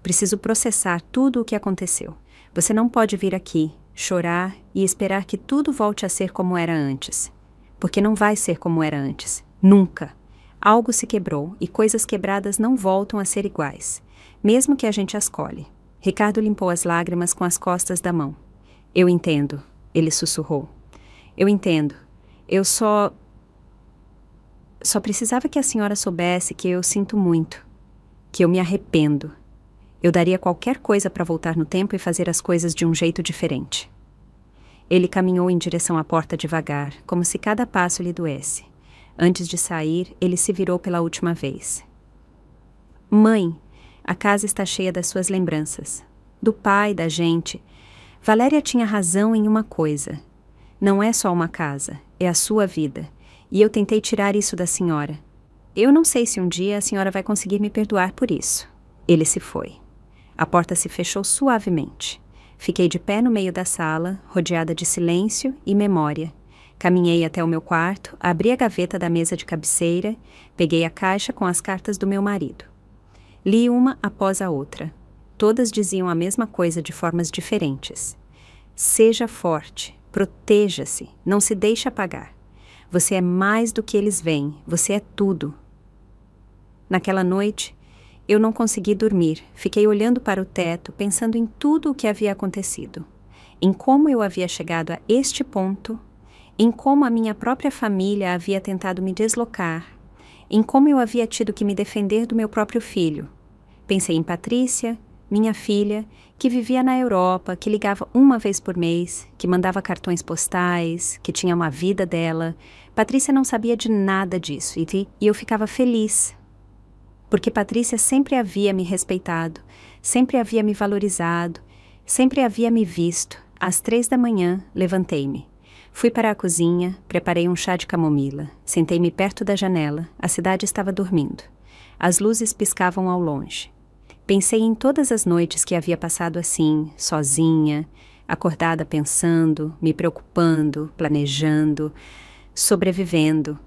preciso processar tudo o que aconteceu. Você não pode vir aqui, chorar e esperar que tudo volte a ser como era antes. Porque não vai ser como era antes. Nunca. Algo se quebrou e coisas quebradas não voltam a ser iguais, mesmo que a gente as colhe. Ricardo limpou as lágrimas com as costas da mão. Eu entendo, ele sussurrou. Eu entendo. Eu só precisava que a senhora soubesse que eu sinto muito, que eu me arrependo. Eu daria qualquer coisa para voltar no tempo e fazer as coisas de um jeito diferente. Ele caminhou em direção à porta devagar, como se cada passo lhe doesse. Antes de sair, ele se virou pela última vez. Mãe, a casa está cheia das suas lembranças. Do pai, da gente. Valéria tinha razão em uma coisa. Não é só uma casa, é a sua vida. E eu tentei tirar isso da senhora. Eu não sei se um dia a senhora vai conseguir me perdoar por isso. Ele se foi. A porta se fechou suavemente. Fiquei de pé no meio da sala, rodeada de silêncio e memória. Caminhei até o meu quarto, abri a gaveta da mesa de cabeceira, peguei a caixa com as cartas do meu marido. Li uma após a outra. Todas diziam a mesma coisa de formas diferentes. Seja forte, proteja-se, não se deixe apagar. Você é mais do que eles veem, você é tudo. Naquela noite, eu não consegui dormir, fiquei olhando para o teto, pensando em tudo o que havia acontecido, em como eu havia chegado a este ponto, em como a minha própria família havia tentado me deslocar, em como eu havia tido que me defender do meu próprio filho. Pensei em Patrícia, minha filha, que vivia na Europa, que ligava uma vez por mês, que mandava cartões postais, que tinha uma vida dela. Patrícia não sabia de nada disso e eu ficava feliz. Porque Patrícia sempre havia me respeitado, sempre havia me valorizado, sempre havia me visto. Às 3 da manhã, levantei-me. Fui para a cozinha, preparei um chá de camomila, sentei-me perto da janela, a cidade estava dormindo. As luzes piscavam ao longe. Pensei em todas as noites que havia passado assim, sozinha, acordada pensando, me preocupando, planejando, sobrevivendo.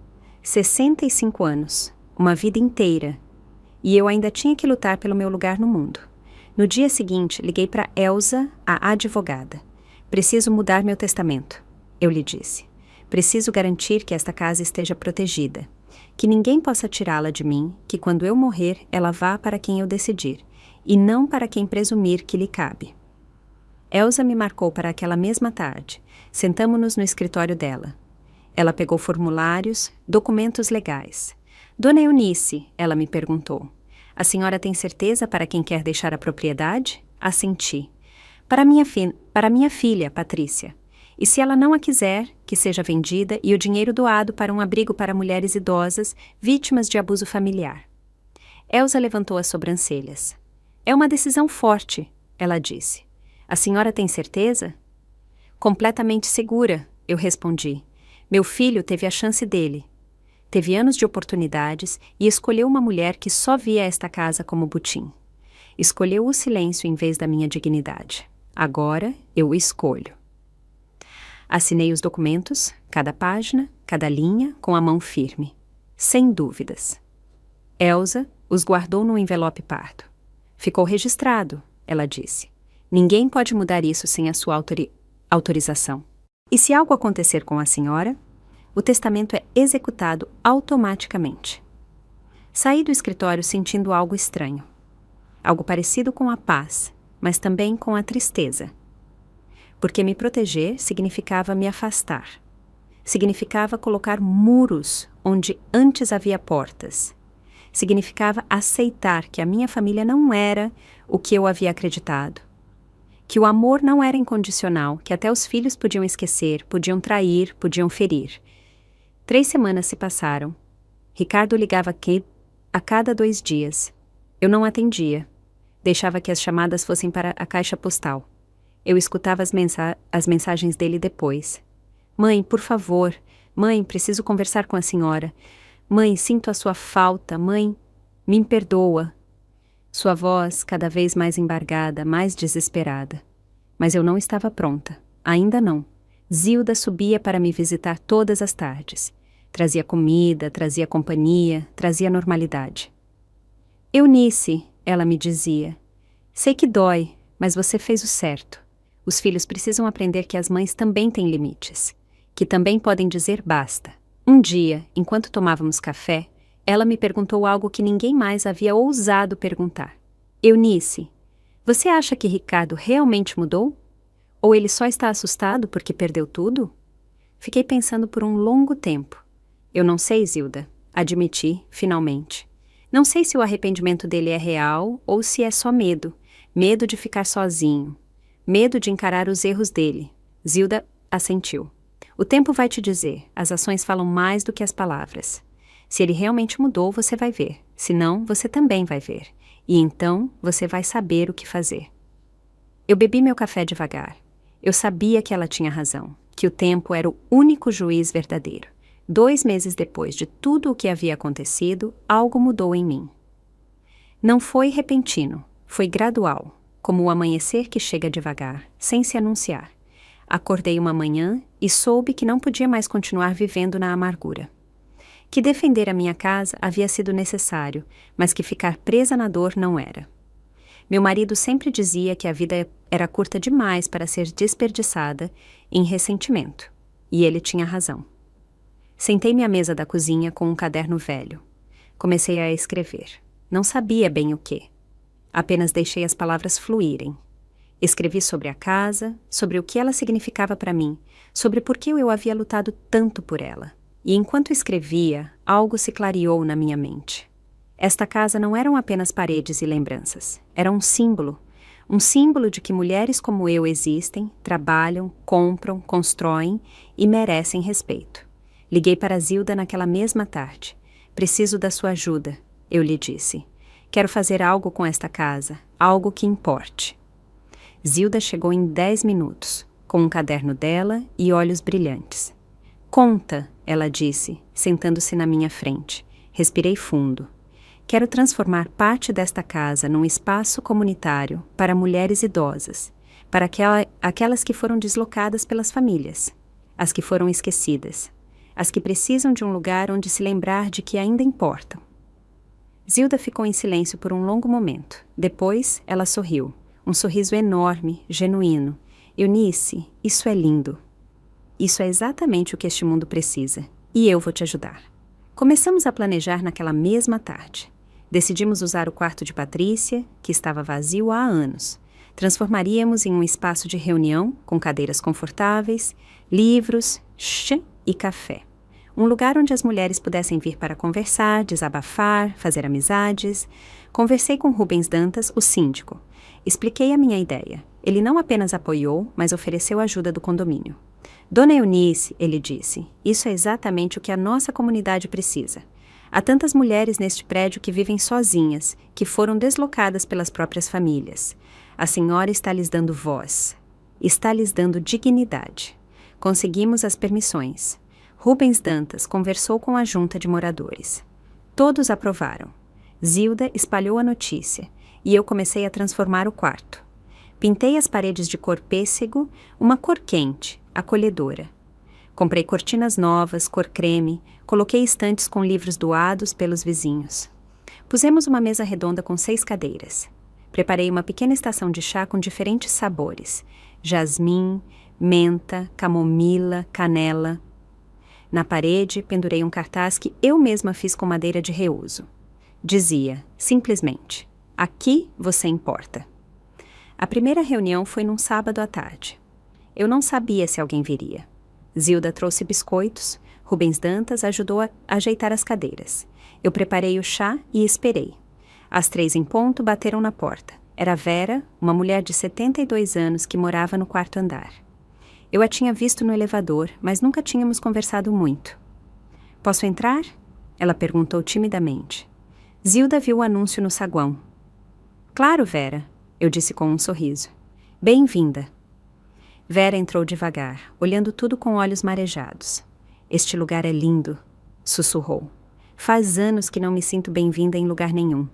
65 anos, uma vida inteira. E eu ainda tinha que lutar pelo meu lugar no mundo. No dia seguinte, liguei para Elsa, a advogada. Preciso mudar meu testamento, eu lhe disse. Preciso garantir que esta casa esteja protegida. Que ninguém possa tirá-la de mim, que quando eu morrer, ela vá para quem eu decidir, e não para quem presumir que lhe cabe. Elsa me marcou para aquela mesma tarde. Sentamo-nos no escritório dela. Ela pegou formulários, documentos legais. Dona Eunice, ela me perguntou. A senhora tem certeza para quem quer deixar a propriedade? Assenti. Para minha filha, Patrícia. E se ela não a quiser, que seja vendida e o dinheiro doado para um abrigo para mulheres idosas vítimas de abuso familiar. Elsa levantou as sobrancelhas. É uma decisão forte, ela disse. A senhora tem certeza? Completamente segura, eu respondi. Meu filho teve a chance dele. Teve anos de oportunidades e escolheu uma mulher que só via esta casa como butim. Escolheu o silêncio em vez da minha dignidade. Agora eu escolho. Assinei os documentos, cada página, cada linha, com a mão firme. Sem dúvidas. Elsa os guardou num envelope pardo. Ficou registrado, ela disse. Ninguém pode mudar isso sem a sua autorização. E se algo acontecer com a senhora? O testamento é executado automaticamente. Saí do escritório sentindo algo estranho. Algo parecido com a paz, mas também com a tristeza. Porque me proteger significava me afastar. Significava colocar muros onde antes havia portas. Significava aceitar que a minha família não era o que eu havia acreditado. Que o amor não era incondicional, que até os filhos podiam esquecer, podiam trair, podiam ferir. 3 semanas se passaram. Ricardo ligava a cada 2 dias. Eu não atendia. Deixava que as chamadas fossem para a caixa postal. Eu escutava as mensagens dele depois. Mãe, por favor. Mãe, preciso conversar com a senhora. Mãe, sinto a sua falta. Mãe, me perdoa. Sua voz cada vez mais embargada, mais desesperada. Mas eu não estava pronta. Ainda não. Zilda subia para me visitar todas as tardes. Trazia comida, trazia companhia, trazia normalidade. Eunice, ela me dizia, sei que dói, mas você fez o certo. Os filhos precisam aprender que as mães também têm limites, que também podem dizer basta. Um dia, enquanto tomávamos café, ela me perguntou algo que ninguém mais havia ousado perguntar. Eunice, você acha que Ricardo realmente mudou? Ou ele só está assustado porque perdeu tudo? Fiquei pensando por um longo tempo. Eu não sei, Zilda, admiti, finalmente. Não sei se o arrependimento dele é real ou se é só medo. Medo de ficar sozinho. Medo de encarar os erros dele. Zilda assentiu. O tempo vai te dizer, as ações falam mais do que as palavras. Se ele realmente mudou, você vai ver. Se não, você também vai ver. E então, você vai saber o que fazer. Eu bebi meu café devagar. Eu sabia que ela tinha razão, que o tempo era o único juiz verdadeiro. 2 meses depois de tudo o que havia acontecido, algo mudou em mim. Não foi repentino, foi gradual, como o amanhecer que chega devagar, sem se anunciar. Acordei uma manhã e soube que não podia mais continuar vivendo na amargura. Que defender a minha casa havia sido necessário, mas que ficar presa na dor não era. Meu marido sempre dizia que a vida era curta demais para ser desperdiçada em ressentimento, e ele tinha razão. Sentei-me à mesa da cozinha com um caderno velho. Comecei a escrever. Não sabia bem o quê. Apenas deixei as palavras fluírem. Escrevi sobre a casa, sobre o que ela significava para mim, sobre por que eu havia lutado tanto por ela. E enquanto escrevia, algo se clareou na minha mente. Esta casa não eram apenas paredes e lembranças. Era um símbolo de que mulheres como eu existem, trabalham, compram, constroem e merecem respeito. Liguei para Zilda naquela mesma tarde. Preciso da sua ajuda, eu lhe disse. Quero fazer algo com esta casa, algo que importe. Zilda chegou em 10 minutos, com um caderno dela e olhos brilhantes. Conta, ela disse, sentando-se na minha frente. Respirei fundo. Quero transformar parte desta casa num espaço comunitário para mulheres idosas, para aquelas que foram deslocadas pelas famílias, as que foram esquecidas, as que precisam de um lugar onde se lembrar de que ainda importam. Zilda ficou em silêncio por um longo momento. Depois, ela sorriu. Um sorriso enorme, genuíno. Eunice, isso é lindo. Isso é exatamente o que este mundo precisa. E eu vou te ajudar. Começamos a planejar naquela mesma tarde. Decidimos usar o quarto de Patrícia, que estava vazio há anos. Transformaríamos em um espaço de reunião, com cadeiras confortáveis, livros, chá e café. Um lugar onde as mulheres pudessem vir para conversar, desabafar, fazer amizades. Conversei com Rubens Dantas, o síndico. Expliquei a minha ideia. Ele não apenas apoiou, mas ofereceu ajuda do condomínio. Dona Eunice, ele disse, isso é exatamente o que a nossa comunidade precisa. Há tantas mulheres neste prédio que vivem sozinhas, que foram deslocadas pelas próprias famílias. A senhora está lhes dando voz. Está lhes dando dignidade. Conseguimos as permissões. Rubens Dantas conversou com a junta de moradores. Todos aprovaram. Zilda espalhou a notícia, e eu comecei a transformar o quarto. Pintei as paredes de cor pêssego, uma cor quente, acolhedora. Comprei cortinas novas, cor creme, coloquei estantes com livros doados pelos vizinhos. Pusemos uma mesa redonda com 6 cadeiras. Preparei uma pequena estação de chá com diferentes sabores: jasmim, menta, camomila, canela. Na parede, pendurei um cartaz que eu mesma fiz com madeira de reuso. Dizia, simplesmente, aqui você importa. A primeira reunião foi num sábado à tarde. Eu não sabia se alguém viria. Zilda trouxe biscoitos, Rubens Dantas ajudou a ajeitar as cadeiras. Eu preparei o chá e esperei. Às 3:00 bateram na porta. Era Vera, uma mulher de 72 anos que morava no 4º andar. Eu a tinha visto no elevador, mas nunca tínhamos conversado muito. Posso entrar? Ela perguntou timidamente. Zilda viu o anúncio no saguão. Claro, Vera, eu disse com um sorriso. Bem-vinda. Vera entrou devagar, olhando tudo com olhos marejados. Este lugar é lindo, sussurrou. Faz anos que não me sinto bem-vinda em lugar nenhum.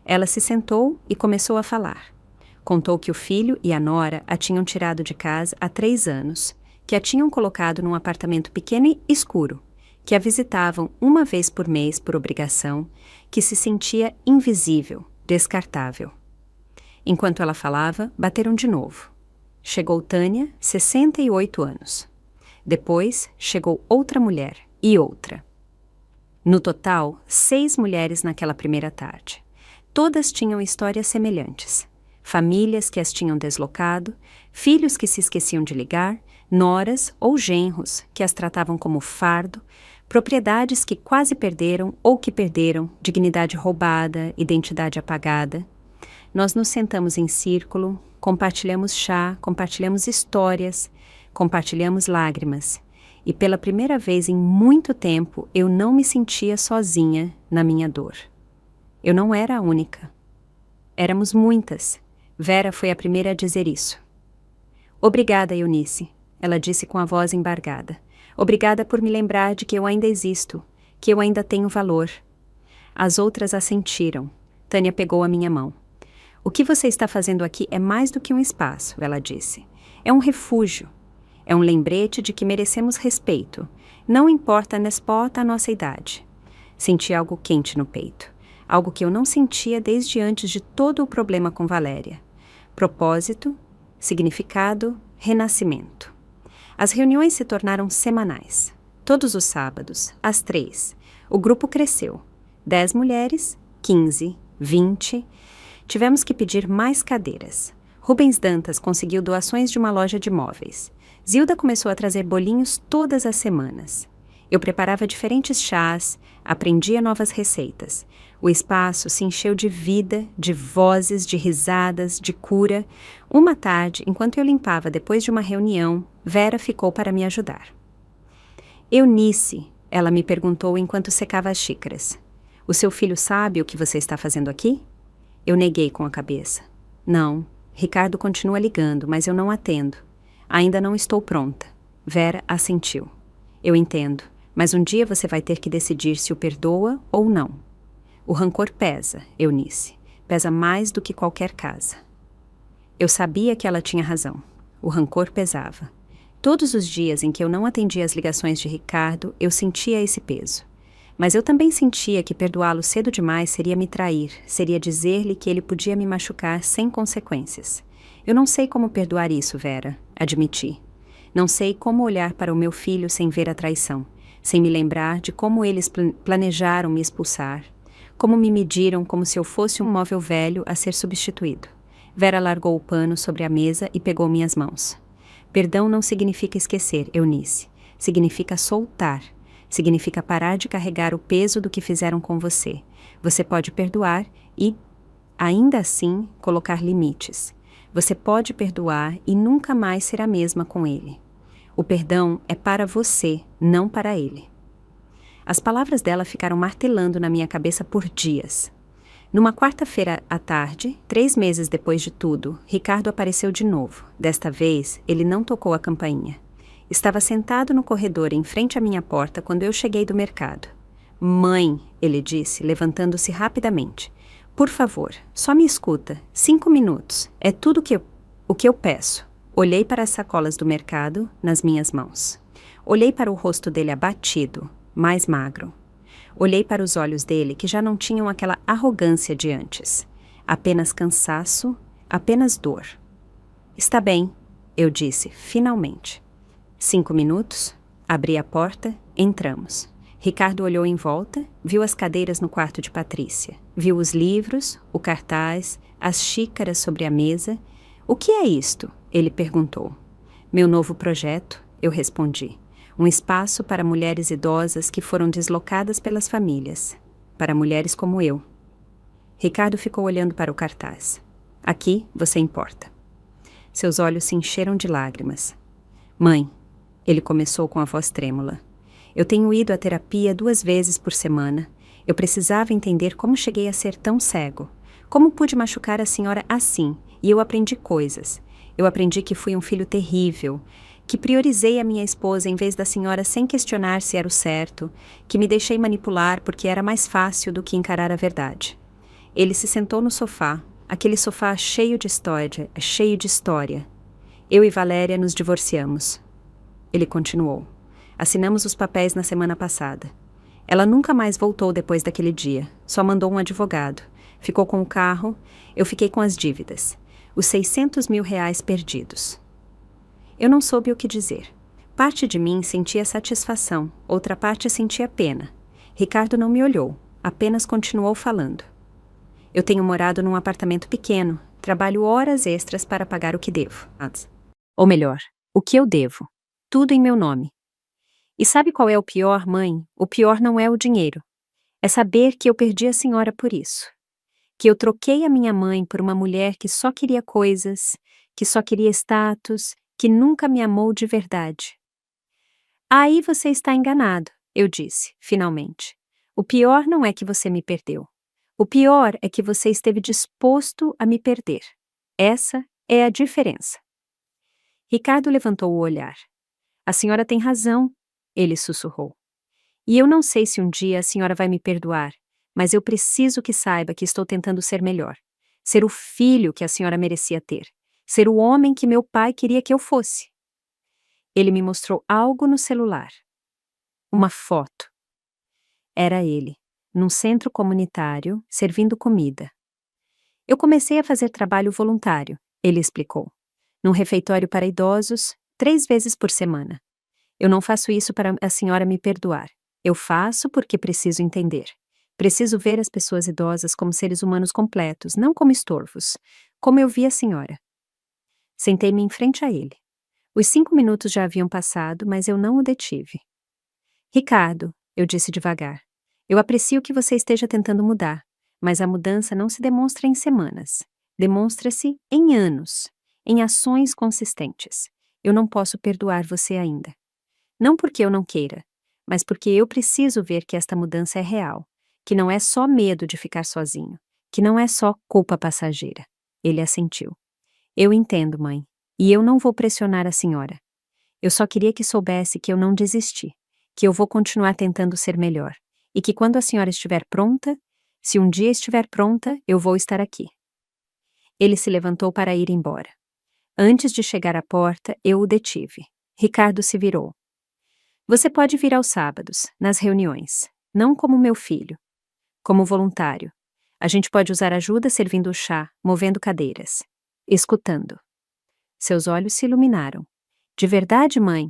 Ela se sentou e começou a falar. Contou que o filho e a nora a tinham tirado de casa há 3 anos, que a tinham colocado num apartamento pequeno e escuro, que a visitavam uma vez por mês por obrigação, que se sentia invisível, descartável. Enquanto ela falava, bateram de novo. Chegou Tânia, 68 anos. Depois chegou outra mulher e outra. No total, 6 mulheres naquela primeira tarde. Todas tinham histórias semelhantes. Famílias que as tinham deslocado, filhos que se esqueciam de ligar, noras ou genros que as tratavam como fardo, propriedades que quase perderam ou que perderam, dignidade roubada, identidade apagada. Nós nos sentamos em círculo, compartilhamos chá, compartilhamos histórias, compartilhamos lágrimas. E pela primeira vez em muito tempo eu não me sentia sozinha na minha dor. Eu não era a única. Éramos muitas. Vera foi a primeira a dizer isso. Obrigada, Eunice, ela disse com a voz embargada. Obrigada por me lembrar de que eu ainda existo, que eu ainda tenho valor. As outras assentiram. Tânia pegou a minha mão. O que você está fazendo aqui é mais do que um espaço, ela disse. É um refúgio. É um lembrete de que merecemos respeito. Não importa a nossa idade. Senti algo quente no peito. Algo que eu não sentia desde antes de todo o problema com Valéria. Propósito, significado, renascimento. As reuniões se tornaram semanais. Todos os sábados, às 3. O grupo cresceu. 10 mulheres, 15, 20. Tivemos que pedir mais cadeiras. Rubens Dantas conseguiu doações de uma loja de móveis. Zilda começou a trazer bolinhos todas as semanas. Eu preparava diferentes chás, aprendia novas receitas. O espaço se encheu de vida, de vozes, de risadas, de cura. Uma tarde, enquanto eu limpava depois de uma reunião, Vera ficou para me ajudar. Eunice, ela me perguntou enquanto secava as xícaras. O seu filho sabe o que você está fazendo aqui? Eu neguei com a cabeça. Não, Ricardo continua ligando, mas eu não atendo. Ainda não estou pronta. Vera assentiu. Eu entendo, mas um dia você vai ter que decidir se o perdoa ou não. O rancor pesa, Eunice. Pesa mais do que qualquer casa. Eu sabia que ela tinha razão. O rancor pesava. Todos os dias em que eu não atendia as ligações de Ricardo, eu sentia esse peso. Mas eu também sentia que perdoá-lo cedo demais seria me trair, seria dizer-lhe que ele podia me machucar sem consequências. Eu não sei como perdoar isso, Vera, admiti. Não sei como olhar para o meu filho sem ver a traição, sem me lembrar de como eles planejaram me expulsar, como me mediram como se eu fosse um móvel velho a ser substituído. Vera largou o pano sobre a mesa e pegou minhas mãos. Perdão não significa esquecer, Eunice. Significa soltar. Significa parar de carregar o peso do que fizeram com você. Você pode perdoar e, ainda assim, colocar limites. Você pode perdoar e nunca mais ser a mesma com ele. O perdão é para você, não para ele. As palavras dela ficaram martelando na minha cabeça por dias. Numa quarta-feira à tarde, 3 meses depois de tudo, Ricardo apareceu de novo. Desta vez, ele não tocou a campainha. Estava sentado no corredor em frente à minha porta quando eu cheguei do mercado. Mãe, ele disse, levantando-se rapidamente. Por favor, só me escuta. 5 minutos. É tudo o que eu peço. Olhei para as sacolas do mercado nas minhas mãos. Olhei para o rosto dele abatido, mais magro. Olhei para os olhos dele que já não tinham aquela arrogância de antes. Apenas cansaço, apenas dor. Está bem, eu disse, finalmente. 5 minutos? Abri a porta, entramos. Ricardo olhou em volta, viu as cadeiras no quarto de Patrícia, viu os livros, o cartaz, as xícaras sobre a mesa. O que é isto? Ele perguntou. Meu novo projeto, eu respondi. Um espaço para mulheres idosas que foram deslocadas pelas famílias. Para mulheres como eu. Ricardo ficou olhando para o cartaz. Aqui você importa. Seus olhos se encheram de lágrimas. Mãe, ele começou com a voz trêmula. Eu tenho ido à terapia 2 vezes por semana. Eu precisava entender como cheguei a ser tão cego. Como pude machucar a senhora assim? E eu aprendi coisas. Eu aprendi que fui um filho terrível, que priorizei a minha esposa em vez da senhora sem questionar se era o certo, que me deixei manipular porque era mais fácil do que encarar a verdade. Ele se sentou no sofá, aquele sofá cheio de história. Eu e Valéria nos divorciamos. Ele continuou. Assinamos os papéis na semana passada. Ela nunca mais voltou depois daquele dia, só mandou um advogado. Ficou com o carro, eu fiquei com as dívidas. Os 600 mil reais perdidos. Eu não soube o que dizer. Parte de mim sentia satisfação, outra parte sentia pena. Ricardo não me olhou, apenas continuou falando. Eu tenho morado num apartamento pequeno, trabalho horas extras para pagar o que devo. Ou melhor, o que eu devo. Tudo em meu nome. E sabe qual é o pior, mãe? O pior não é o dinheiro. É saber que eu perdi a senhora por isso. Que eu troquei a minha mãe por uma mulher que só queria coisas, que só queria status, que nunca me amou de verdade. Aí você está enganado, eu disse, finalmente. O pior não é que você me perdeu. O pior é que você esteve disposto a me perder. Essa é a diferença. Ricardo levantou o olhar. A senhora tem razão, ele sussurrou. E eu não sei se um dia a senhora vai me perdoar, mas eu preciso que saiba que estou tentando ser melhor. Ser o filho que a senhora merecia ter. Ser o homem que meu pai queria que eu fosse. Ele me mostrou algo no celular. Uma foto. Era ele, num centro comunitário, servindo comida. Eu comecei a fazer trabalho voluntário, ele explicou. Num refeitório para idosos, 3 vezes por semana. Eu não faço isso para a senhora me perdoar. Eu faço porque preciso entender. Preciso ver as pessoas idosas como seres humanos completos, não como estorvos, como eu vi a senhora. Sentei-me em frente a ele. Os 5 minutos já haviam passado, mas eu não o detive. Ricardo, eu disse devagar, eu aprecio que você esteja tentando mudar, mas a mudança não se demonstra em semanas. Demonstra-se em anos, em ações consistentes. Eu não posso perdoar você ainda. Não porque eu não queira, mas porque eu preciso ver que esta mudança é real, que não é só medo de ficar sozinho, que não é só culpa passageira. Ele assentiu. Eu entendo, mãe, e eu não vou pressionar a senhora. Eu só queria que soubesse que eu não desisti, que eu vou continuar tentando ser melhor, e que quando a senhora estiver pronta, se um dia estiver pronta, eu vou estar aqui. Ele se levantou para ir embora. Antes de chegar à porta, eu o detive. Ricardo se virou. Você pode vir aos sábados, nas reuniões, não como meu filho, como voluntário. A gente pode usar ajuda servindo o chá, movendo cadeiras, escutando. Seus olhos se iluminaram. De verdade, mãe?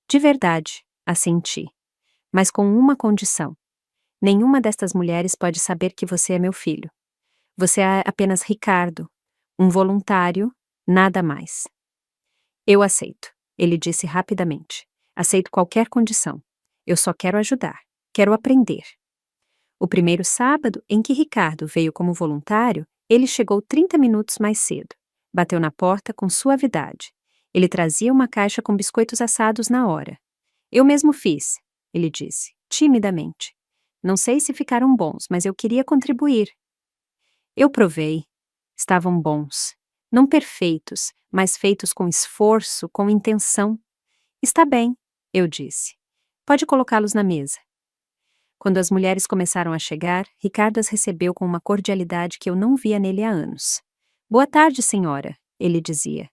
De verdade, assenti. Mas com uma condição. Nenhuma destas mulheres pode saber que você é meu filho. Você é apenas Ricardo, um voluntário, nada mais. Eu aceito, ele disse rapidamente. Aceito qualquer condição. Eu só quero ajudar. Quero aprender. O primeiro sábado em que Ricardo veio como voluntário, ele chegou 30 minutos mais cedo. Bateu na porta com suavidade. Ele trazia uma caixa com biscoitos assados na hora. Eu mesmo fiz, ele disse, timidamente. Não sei se ficaram bons, mas eu queria contribuir. Eu provei. Estavam bons. Não perfeitos, mas feitos com esforço, com intenção. Está bem, eu disse. Pode colocá-los na mesa. Quando as mulheres começaram a chegar, Ricardo as recebeu com uma cordialidade que eu não via nele há anos. Boa tarde, senhora, ele dizia.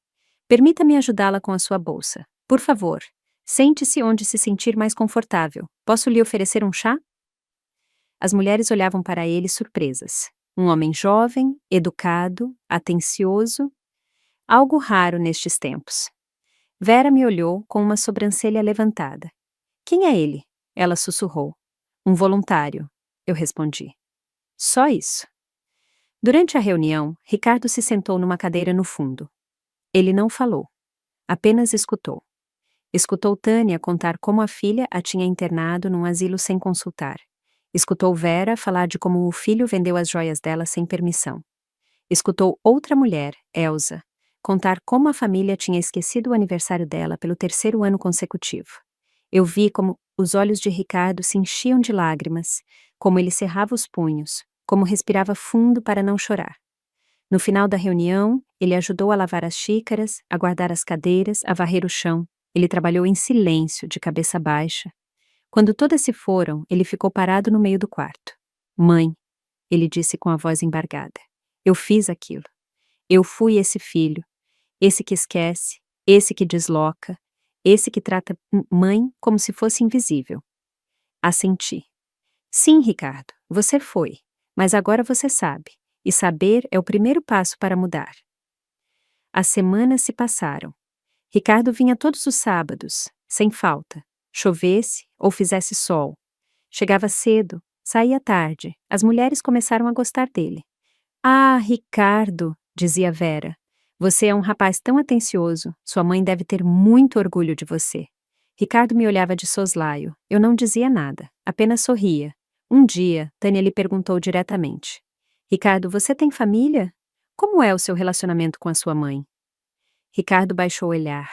Permita-me ajudá-la com a sua bolsa. Por favor, sente-se onde se sentir mais confortável. Posso lhe oferecer um chá? As mulheres olhavam para ele surpresas. Um homem jovem, educado, atencioso. Algo raro nestes tempos. Vera me olhou com uma sobrancelha levantada. Quem é ele? Ela sussurrou. Um voluntário, eu respondi. Só isso. Durante a reunião, Ricardo se sentou numa cadeira no fundo. Ele não falou, apenas escutou. Escutou Tânia contar como a filha a tinha internado num asilo sem consultar. Escutou Vera falar de como o filho vendeu as joias dela sem permissão. Escutou outra mulher, Elsa, contar como a família tinha esquecido o aniversário dela pelo 3º ano consecutivo. Eu vi como os olhos de Ricardo se enchiam de lágrimas, como ele cerrava os punhos, como respirava fundo para não chorar. No final da reunião, ele ajudou a lavar as xícaras, a guardar as cadeiras, a varrer o chão. Ele trabalhou em silêncio, de cabeça baixa. Quando todas se foram, ele ficou parado no meio do quarto. Mãe, ele disse com a voz embargada, eu fiz aquilo. Eu fui esse filho, esse que esquece, esse que desloca, esse que trata mãe como se fosse invisível. Assenti. Sim, Ricardo, você foi, mas agora você sabe, e saber é o primeiro passo para mudar. As semanas se passaram. Ricardo vinha todos os sábados, sem falta, chovesse ou fizesse sol. Chegava cedo, saía tarde, as mulheres começaram a gostar dele. Ah, Ricardo, dizia Vera, você é um rapaz tão atencioso, sua mãe deve ter muito orgulho de você. Ricardo me olhava de soslaio, eu não dizia nada, apenas sorria. Um dia, Tânia lhe perguntou diretamente, Ricardo, você tem família? Como é o seu relacionamento com a sua mãe? Ricardo baixou o olhar.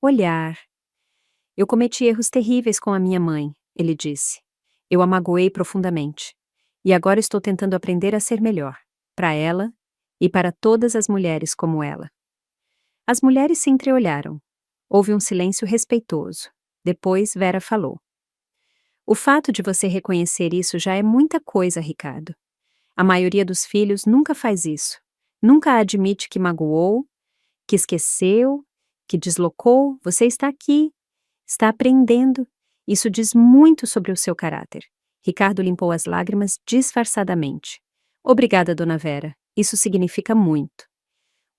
Olhar. Eu cometi erros terríveis com a minha mãe, ele disse. Eu a magoei profundamente. E agora estou tentando aprender a ser melhor, para ela e para todas as mulheres como ela. As mulheres se entreolharam. Houve um silêncio respeitoso. Depois Vera falou. O fato de você reconhecer isso já é muita coisa, Ricardo. A maioria dos filhos nunca faz isso. Nunca admite que magoou, que esqueceu, que deslocou. Você está aqui, está aprendendo. Isso diz muito sobre o seu caráter. Ricardo limpou as lágrimas disfarçadamente. Obrigada, dona Vera. Isso significa muito.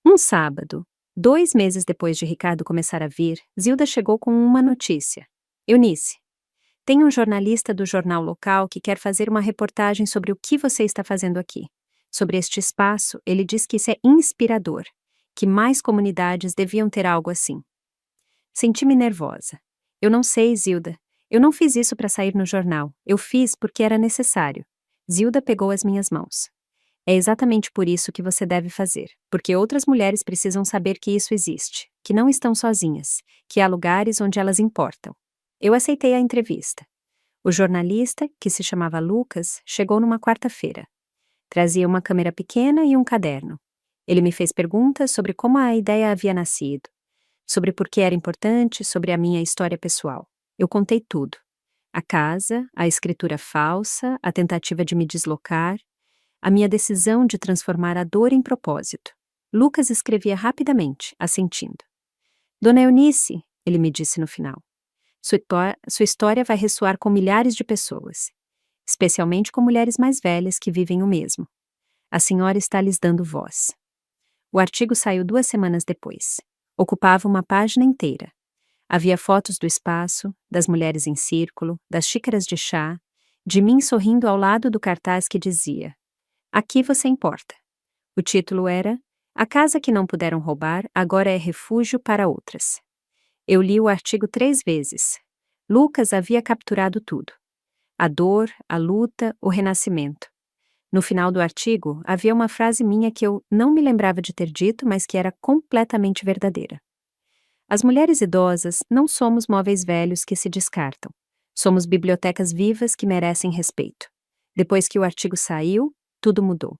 Um sábado, 2 meses depois de Ricardo começar a vir, Zilda chegou com uma notícia. Eunice, tem um jornalista do jornal local que quer fazer uma reportagem sobre o que você está fazendo aqui. Sobre este espaço, ele diz que isso é inspirador, que mais comunidades deviam ter algo assim. Senti-me nervosa. Eu não sei, Zilda. Eu não fiz isso para sair no jornal. Eu fiz porque era necessário. Zilda pegou as minhas mãos. É exatamente por isso que você deve fazer, porque outras mulheres precisam saber que isso existe, que não estão sozinhas, que há lugares onde elas importam. Eu aceitei a entrevista. O jornalista, que se chamava Lucas, chegou numa quarta-feira. Trazia uma câmera pequena e um caderno. Ele me fez perguntas sobre como a ideia havia nascido, sobre por que era importante, sobre a minha história pessoal. Eu contei tudo. A casa, a escritura falsa, a tentativa de me deslocar, a minha decisão de transformar a dor em propósito. Lucas escrevia rapidamente, assentindo. Dona Eunice, ele me disse no final, sua história vai ressoar com milhares de pessoas, especialmente com mulheres mais velhas que vivem o mesmo. A senhora está lhes dando voz. O artigo saiu 2 semanas depois. Ocupava uma página inteira. Havia fotos do espaço, das mulheres em círculo, das xícaras de chá, de mim sorrindo ao lado do cartaz que dizia: Aqui você importa. O título era A Casa que Não Puderam Roubar Agora é Refúgio para Outras. Eu li o artigo 3 vezes. Lucas havia capturado tudo. A dor, a luta, o renascimento. No final do artigo, havia uma frase minha que eu não me lembrava de ter dito, mas que era completamente verdadeira. As mulheres idosas não somos móveis velhos que se descartam. Somos bibliotecas vivas que merecem respeito. Depois que o artigo saiu, tudo mudou.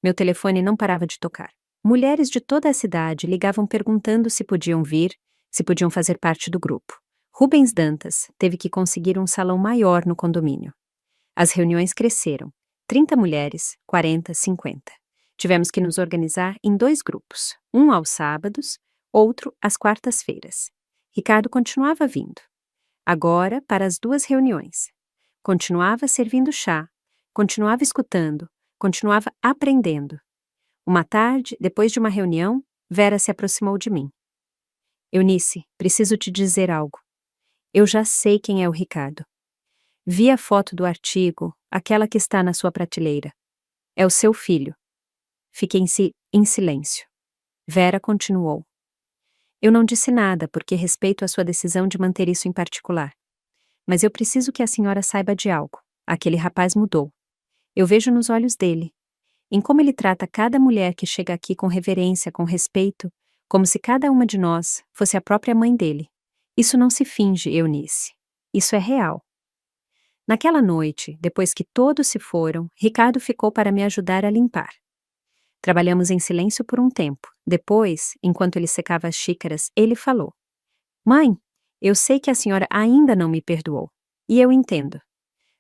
Meu telefone não parava de tocar. Mulheres de toda a cidade ligavam perguntando se podiam vir, se podiam fazer parte do grupo. Rubens Dantas teve que conseguir um salão maior no condomínio. As reuniões cresceram. 30 mulheres, 40, 50. Tivemos que nos organizar em 2 grupos, um aos sábados, outro às quartas-feiras. Ricardo continuava vindo. Agora para as 2 reuniões. Continuava servindo chá, continuava escutando, continuava aprendendo. Uma tarde, depois de uma reunião, Vera se aproximou de mim. Eunice, preciso te dizer algo. Eu já sei quem é o Ricardo. Vi a foto do artigo, aquela que está na sua prateleira. É o seu filho. Fiquei em silêncio. Vera continuou. Eu não disse nada porque respeito a sua decisão de manter isso em particular. Mas eu preciso que a senhora saiba de algo. Aquele rapaz mudou. Eu vejo nos olhos dele. Em como ele trata cada mulher que chega aqui com reverência, com respeito, como se cada uma de nós fosse a própria mãe dele. Isso não se finge, Eunice. Isso é real. Naquela noite, depois que todos se foram, Ricardo ficou para me ajudar a limpar. Trabalhamos em silêncio por um tempo. Depois, enquanto ele secava as xícaras, ele falou: Mãe, eu sei que a senhora ainda não me perdoou. E eu entendo.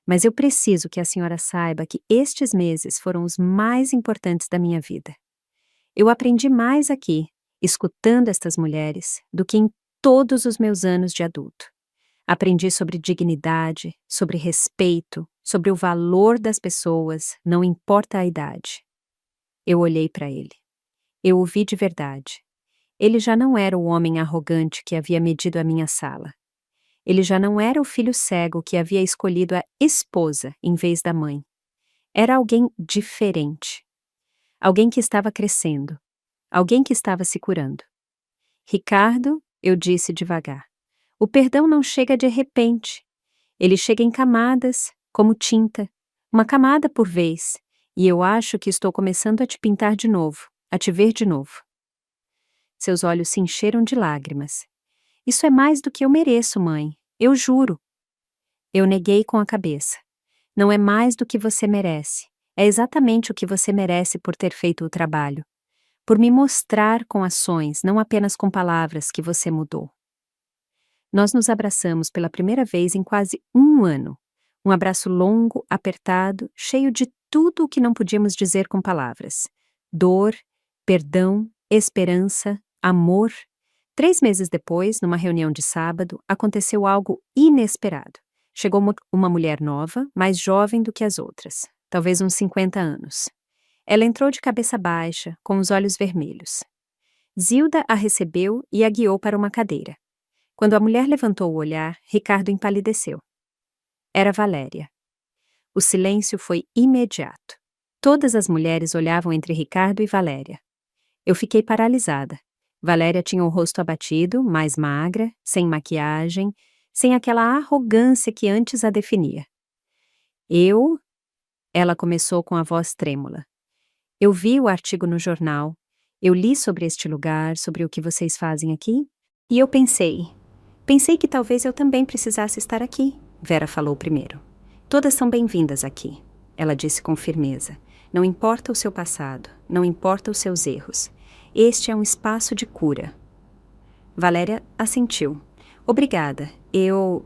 Mas eu preciso que a senhora saiba que estes meses foram os mais importantes da minha vida. Eu aprendi mais aqui, escutando estas mulheres, do que em todos os meus anos de adulto. Aprendi sobre dignidade, sobre respeito, sobre o valor das pessoas, não importa a idade. Eu olhei para ele. Eu o vi de verdade. Ele já não era o homem arrogante que havia medido a minha sala. Ele já não era o filho cego que havia escolhido a esposa em vez da mãe. Era alguém diferente. Alguém que estava crescendo. Alguém que estava se curando. Ricardo, eu disse devagar, o perdão não chega de repente. Ele chega em camadas, como tinta, uma camada por vez, e eu acho que estou começando a te pintar de novo, a te ver de novo. Seus olhos se encheram de lágrimas. Isso é mais do que eu mereço, mãe. Eu juro. Eu neguei com a cabeça. Não é mais do que você merece. É exatamente o que você merece por ter feito o trabalho. Por me mostrar com ações, não apenas com palavras, que você mudou. Nós nos abraçamos pela primeira vez em quase um ano. Um abraço longo, apertado, cheio de tudo o que não podíamos dizer com palavras. Dor, perdão, esperança, amor. 3 meses depois, numa reunião de sábado, aconteceu algo inesperado. Chegou uma mulher nova, mais jovem do que as outras, talvez uns 50 anos. Ela entrou de cabeça baixa, com os olhos vermelhos. Zilda a recebeu e a guiou para uma cadeira. Quando a mulher levantou o olhar, Ricardo empalideceu. Era Valéria. O silêncio foi imediato. Todas as mulheres olhavam entre Ricardo e Valéria. Eu fiquei paralisada. Valéria tinha o rosto abatido, mais magra, sem maquiagem, sem aquela arrogância que antes a definia. Ela começou com a voz trêmula. Eu vi o artigo no jornal, eu li sobre este lugar, sobre o que vocês fazem aqui, e eu pensei que talvez eu também precisasse estar aqui, Vera falou primeiro. Todas são bem-vindas aqui, ela disse com firmeza. Não importa o seu passado, não importa os seus erros. Este é um espaço de cura. Valéria assentiu. Obrigada. Eu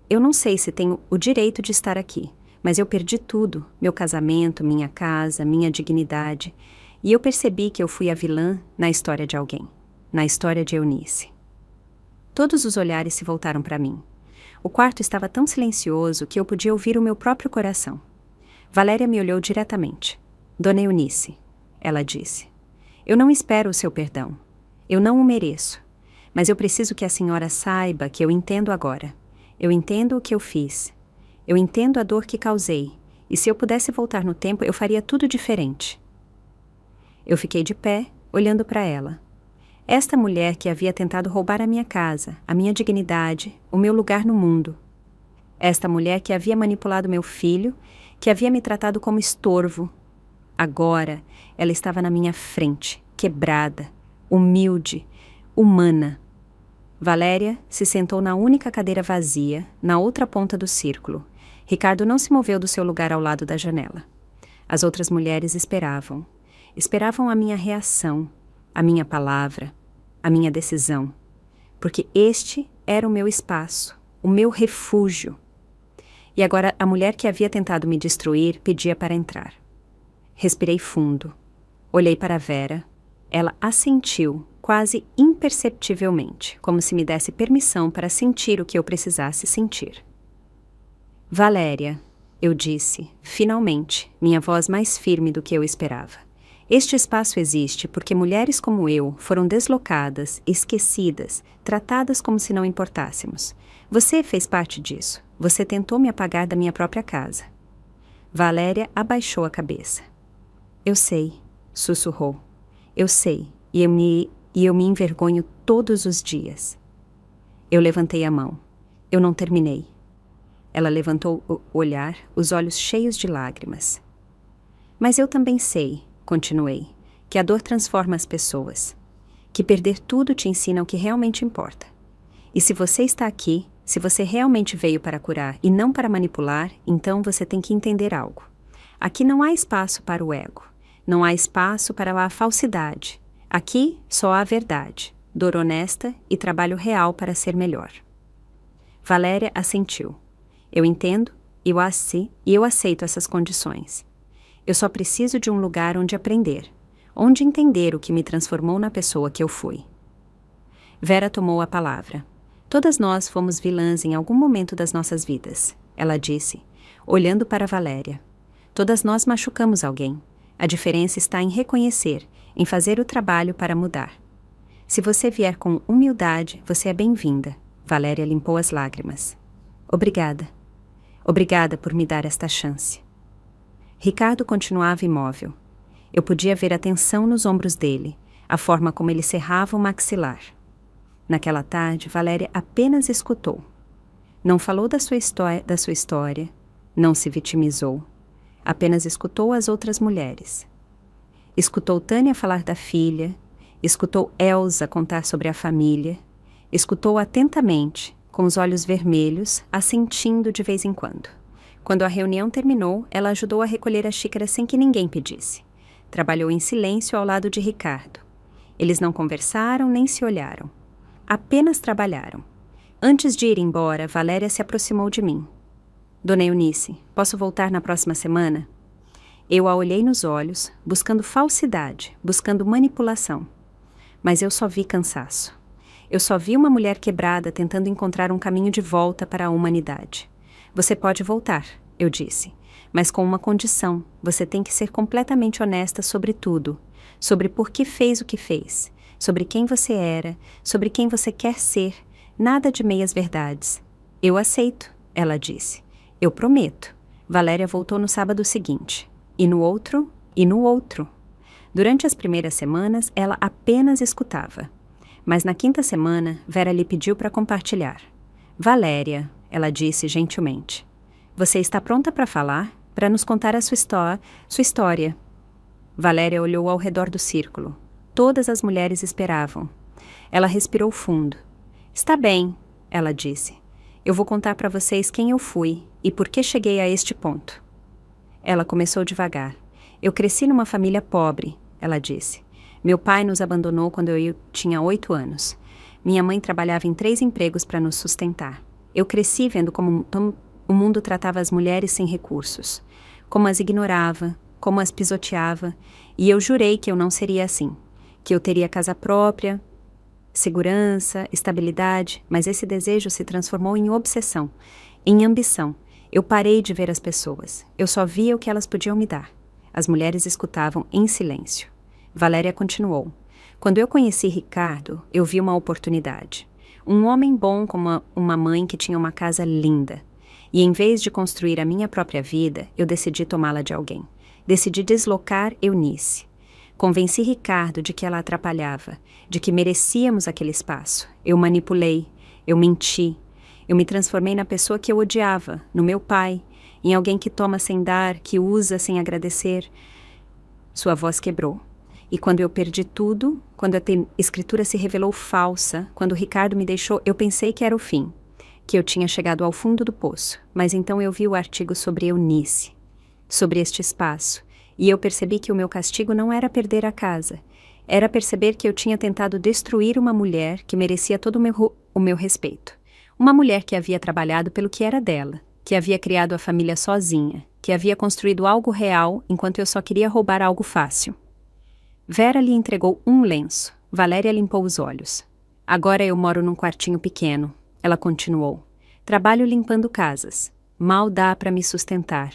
não sei se tenho o direito de estar aqui, mas eu perdi tudo. Meu casamento, minha casa, minha dignidade. E eu percebi que eu fui a vilã na história de alguém. Na história de Eunice. Todos os olhares se voltaram para mim. O quarto estava tão silencioso que eu podia ouvir o meu próprio coração. Valéria me olhou diretamente. Dona Eunice, ela disse. Eu não espero o seu perdão. Eu não o mereço. Mas eu preciso que a senhora saiba que eu entendo agora. Eu entendo o que eu fiz. Eu entendo a dor que causei. E se eu pudesse voltar no tempo, eu faria tudo diferente. Eu fiquei de pé, olhando para ela. Esta mulher que havia tentado roubar a minha casa, a minha dignidade, o meu lugar no mundo. Esta mulher que havia manipulado meu filho, que havia me tratado como estorvo. Agora, ela estava na minha frente, quebrada, humilde, humana. Valéria se sentou na única cadeira vazia, na outra ponta do círculo. Ricardo não se moveu do seu lugar ao lado da janela. As outras mulheres esperavam. Esperavam a minha reação, a minha palavra, a minha decisão. Porque este era o meu espaço, o meu refúgio. E agora a mulher que havia tentado me destruir pedia para entrar. Respirei fundo. Olhei para Vera. Ela assentiu, quase imperceptivelmente, como se me desse permissão para sentir o que eu precisasse sentir. Valéria, eu disse, finalmente, minha voz mais firme do que eu esperava. Este espaço existe porque mulheres como eu foram deslocadas, esquecidas, tratadas como se não importássemos. Você fez parte disso. Você tentou me apagar da minha própria casa. Valéria abaixou a cabeça. Eu sei, sussurrou. Eu sei, e eu me envergonho todos os dias. Eu levantei a mão. Eu não terminei. Ela levantou o olhar, os olhos cheios de lágrimas. Mas eu também sei, continuei, que a dor transforma as pessoas. Que perder tudo te ensina o que realmente importa. E se você está aqui, se você realmente veio para curar e não para manipular, então você tem que entender algo. Aqui não há espaço para o ego. Não há espaço para a falsidade. Aqui só há verdade, dor honesta e trabalho real para ser melhor. Valéria assentiu. Eu entendo e eu aceito essas condições. Eu só preciso de um lugar onde aprender, onde entender o que me transformou na pessoa que eu fui. Vera tomou a palavra. Todas nós fomos vilãs em algum momento das nossas vidas, ela disse, olhando para Valéria. Todas nós machucamos alguém. A diferença está em reconhecer, em fazer o trabalho para mudar. Se você vier com humildade, você é bem-vinda. Valéria limpou as lágrimas. Obrigada. Obrigada por me dar esta chance. Ricardo continuava imóvel. Eu podia ver a tensão nos ombros dele, a forma como ele cerrava o maxilar. Naquela tarde, Valéria apenas escutou. Não falou da sua história, não se vitimizou. Apenas escutou as outras mulheres. Escutou Tânia falar da filha, escutou Elsa contar sobre a família, escutou atentamente, com os olhos vermelhos, assentindo de vez em quando. Quando a reunião terminou, ela ajudou a recolher a xícara sem que ninguém pedisse. Trabalhou em silêncio ao lado de Ricardo. Eles não conversaram nem se olharam. Apenas trabalharam. Antes de ir embora, Valéria se aproximou de mim. Dona Eunice, posso voltar na próxima semana? Eu a olhei nos olhos, buscando falsidade, buscando manipulação. Mas eu só vi cansaço. Eu só vi uma mulher quebrada tentando encontrar um caminho de volta para a humanidade. Você pode voltar, eu disse, mas com uma condição. Você tem que ser completamente honesta sobre tudo, sobre por que fez o que fez, sobre quem você era, sobre quem você quer ser, nada de meias verdades. Eu aceito, ela disse. Eu prometo. Valéria voltou no sábado seguinte. E no outro, e no outro. Durante as primeiras semanas, ela apenas escutava. Mas na quinta semana, Vera lhe pediu para compartilhar. Valéria, ela disse gentilmente, você está pronta para falar? Para nos contar a sua história. Valéria olhou ao redor do círculo. Todas as mulheres esperavam. Ela respirou fundo. Está bem, ela disse. Eu vou contar para vocês quem eu fui e por que cheguei a este ponto. Ela começou devagar. Eu cresci numa família pobre, ela disse. Meu pai nos abandonou quando eu tinha 8 anos. Minha mãe trabalhava em 3 empregos para nos sustentar. Eu cresci vendo como o mundo tratava as mulheres sem recursos, como as ignorava, como as pisoteava, e eu jurei que eu não seria assim, que eu teria casa própria, segurança, estabilidade, mas esse desejo se transformou em obsessão, em ambição. Eu parei de ver as pessoas. Eu só via o que elas podiam me dar. As mulheres escutavam em silêncio. Valéria continuou. Quando eu conheci Ricardo, eu vi uma oportunidade. Um homem bom como uma mãe que tinha uma casa linda. E em vez de construir a minha própria vida, eu decidi tomá-la de alguém. Decidi deslocar Eunice. Convenci Ricardo de que ela atrapalhava, de que merecíamos aquele espaço. Eu manipulei, eu menti. Eu me transformei na pessoa que eu odiava, no meu pai, em alguém que toma sem dar, que usa sem agradecer. Sua voz quebrou. E quando eu perdi tudo, quando a escritura se revelou falsa, quando Ricardo me deixou, eu pensei que era o fim, que eu tinha chegado ao fundo do poço. Mas então eu vi o artigo sobre Eunice, sobre este espaço, e eu percebi que o meu castigo não era perder a casa, era perceber que eu tinha tentado destruir uma mulher que merecia todo o meu respeito. Uma mulher que havia trabalhado pelo que era dela, que havia criado a família sozinha, que havia construído algo real enquanto eu só queria roubar algo fácil. Vera lhe entregou um lenço. Valéria limpou os olhos. Agora eu moro num quartinho pequeno, ela continuou. Trabalho limpando casas. Mal dá para me sustentar.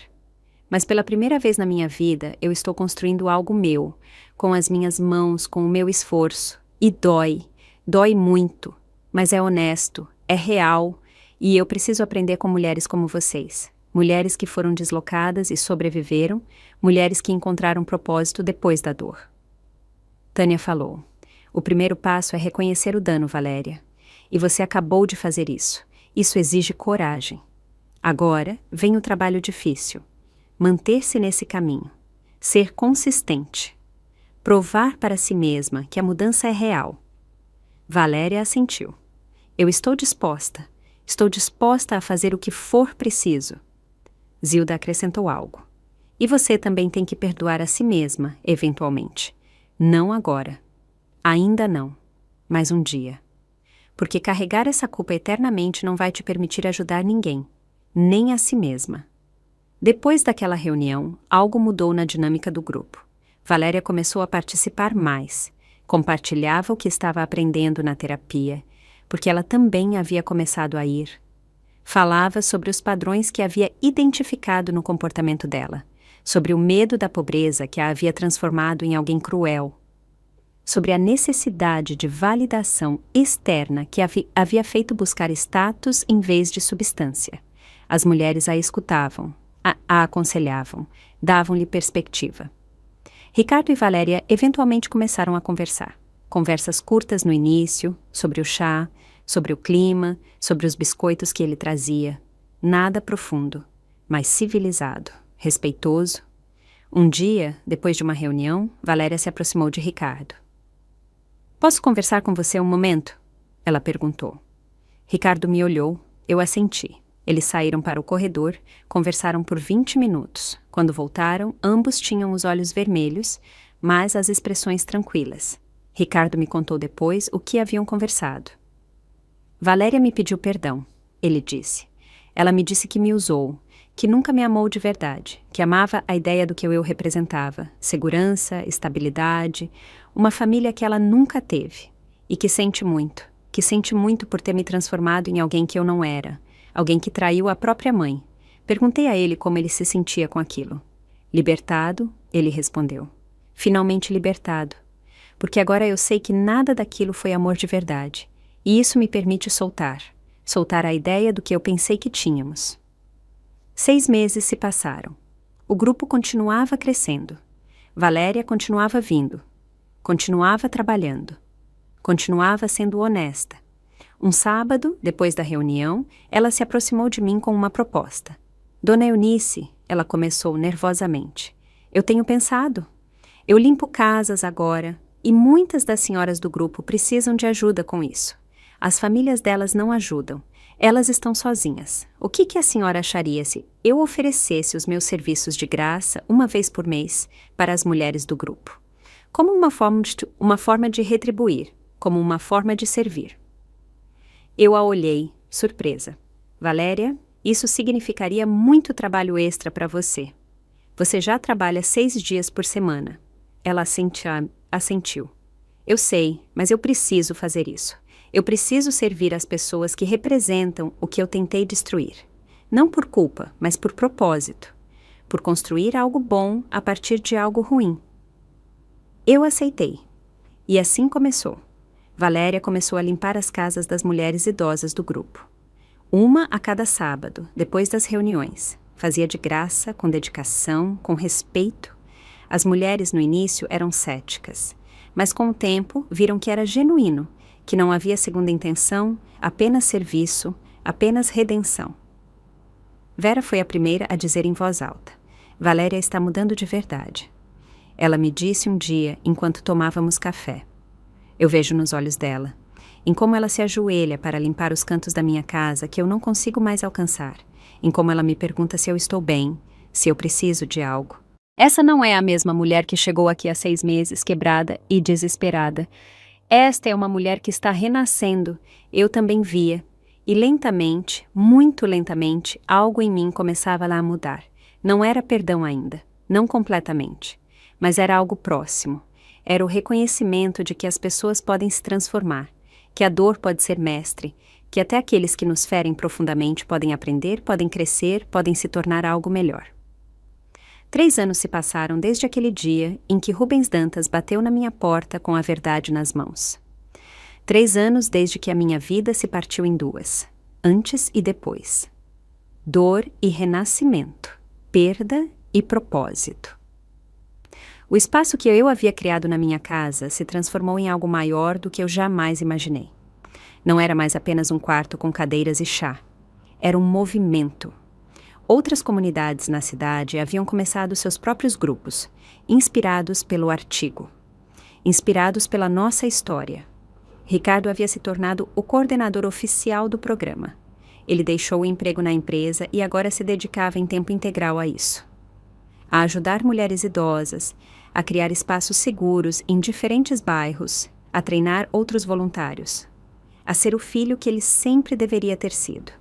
Mas pela primeira vez na minha vida, eu estou construindo algo meu, com as minhas mãos, com o meu esforço. E dói muito, mas é honesto, é real, e eu preciso aprender com mulheres como vocês. Mulheres que foram deslocadas e sobreviveram, mulheres que encontraram propósito depois da dor. Tânia falou: o primeiro passo é reconhecer o dano, Valéria. E você acabou de fazer isso. Isso exige coragem. Agora vem o trabalho difícil. Manter-se nesse caminho. Ser consistente. Provar para si mesma que a mudança é real. Valéria assentiu. Eu estou disposta. Estou disposta a fazer o que for preciso. Zilda acrescentou algo. E você também tem que perdoar a si mesma, eventualmente. Não agora. Ainda não. Mas um dia. Porque carregar essa culpa eternamente não vai te permitir ajudar ninguém. Nem a si mesma. Depois daquela reunião, algo mudou na dinâmica do grupo. Valéria começou a participar mais. Compartilhava o que estava aprendendo na terapia, porque ela também havia começado a ir. Falava sobre os padrões que havia identificado no comportamento dela, sobre o medo da pobreza que a havia transformado em alguém cruel, sobre a necessidade de validação externa que havia feito buscar status em vez de substância. As mulheres a escutavam, a aconselhavam, davam-lhe perspectiva. Ricardo e Valéria eventualmente começaram a conversar. Conversas curtas no início, sobre o chá, sobre o clima, sobre os biscoitos que ele trazia. Nada profundo, mas civilizado, respeitoso. Um dia, depois de uma reunião, Valéria se aproximou de Ricardo. Posso conversar com você um momento? Ela perguntou. Ricardo me olhou, eu assenti. Eles saíram para o corredor, conversaram por 20 minutos. Quando voltaram, ambos tinham os olhos vermelhos, mas as expressões tranquilas. Ricardo me contou depois o que haviam conversado. Valéria me pediu perdão, ele disse. Ela me disse que me usou, que nunca me amou de verdade, que amava a ideia do que eu representava, segurança, estabilidade, uma família que ela nunca teve, e que sente muito por ter me transformado em alguém que eu não era, alguém que traiu a própria mãe. Perguntei a ele como ele se sentia com aquilo. Libertado, ele respondeu. Finalmente libertado. Porque agora eu sei que nada daquilo foi amor de verdade. E isso me permite soltar a ideia do que eu pensei que tínhamos. 6 meses se passaram. O grupo continuava crescendo. Valéria continuava vindo. Continuava trabalhando. Continuava sendo honesta. Um sábado, depois da reunião, ela se aproximou de mim com uma proposta. Dona Eunice, ela começou nervosamente. Eu tenho pensado. Eu limpo casas agora, e muitas das senhoras do grupo precisam de ajuda com isso. As famílias delas não ajudam. Elas estão sozinhas. O que a senhora acharia se eu oferecesse os meus serviços de graça uma vez por mês para as mulheres do grupo? Como uma forma de retribuir, como uma forma de servir. Eu a olhei, surpresa. Valéria, isso significaria muito trabalho extra para você. Você já trabalha 6 dias por semana. Ela assentiu. Eu sei, mas eu preciso fazer isso. Eu preciso servir as pessoas que representam o que eu tentei destruir. Não por culpa, mas por propósito. Por construir algo bom a partir de algo ruim. Eu aceitei. E assim começou. Valéria começou a limpar as casas das mulheres idosas do grupo. Uma a cada sábado, depois das reuniões. Fazia de graça, com dedicação, com respeito. As mulheres no início eram céticas, mas com o tempo viram que era genuíno, que não havia segunda intenção, apenas serviço, apenas redenção. Vera foi a primeira a dizer em voz alta: Valéria está mudando de verdade. Ela me disse um dia, enquanto tomávamos café. Eu vejo nos olhos dela, em como ela se ajoelha para limpar os cantos da minha casa que eu não consigo mais alcançar, em como ela me pergunta se eu estou bem, se eu preciso de algo. Essa não é a mesma mulher que chegou aqui há 6 meses, quebrada e desesperada. Esta é uma mulher que está renascendo, eu também via. E lentamente, muito lentamente, algo em mim começava lá a mudar. Não era perdão ainda, não completamente, mas era algo próximo. Era o reconhecimento de que as pessoas podem se transformar, que a dor pode ser mestre, que até aqueles que nos ferem profundamente podem aprender, podem crescer, podem se tornar algo melhor. 3 anos se passaram desde aquele dia em que Rubens Dantas bateu na minha porta com a verdade nas mãos. 3 anos desde que a minha vida se partiu em duas, antes e depois. Dor e renascimento, perda e propósito. O espaço que eu havia criado na minha casa se transformou em algo maior do que eu jamais imaginei. Não era mais apenas um quarto com cadeiras e chá. Era um movimento. Outras comunidades na cidade haviam começado seus próprios grupos, inspirados pelo artigo, inspirados pela nossa história. Ricardo havia se tornado o coordenador oficial do programa. Ele deixou o emprego na empresa e agora se dedicava em tempo integral a isso. A ajudar mulheres idosas, a criar espaços seguros em diferentes bairros, a treinar outros voluntários, a ser o filho que ele sempre deveria ter sido.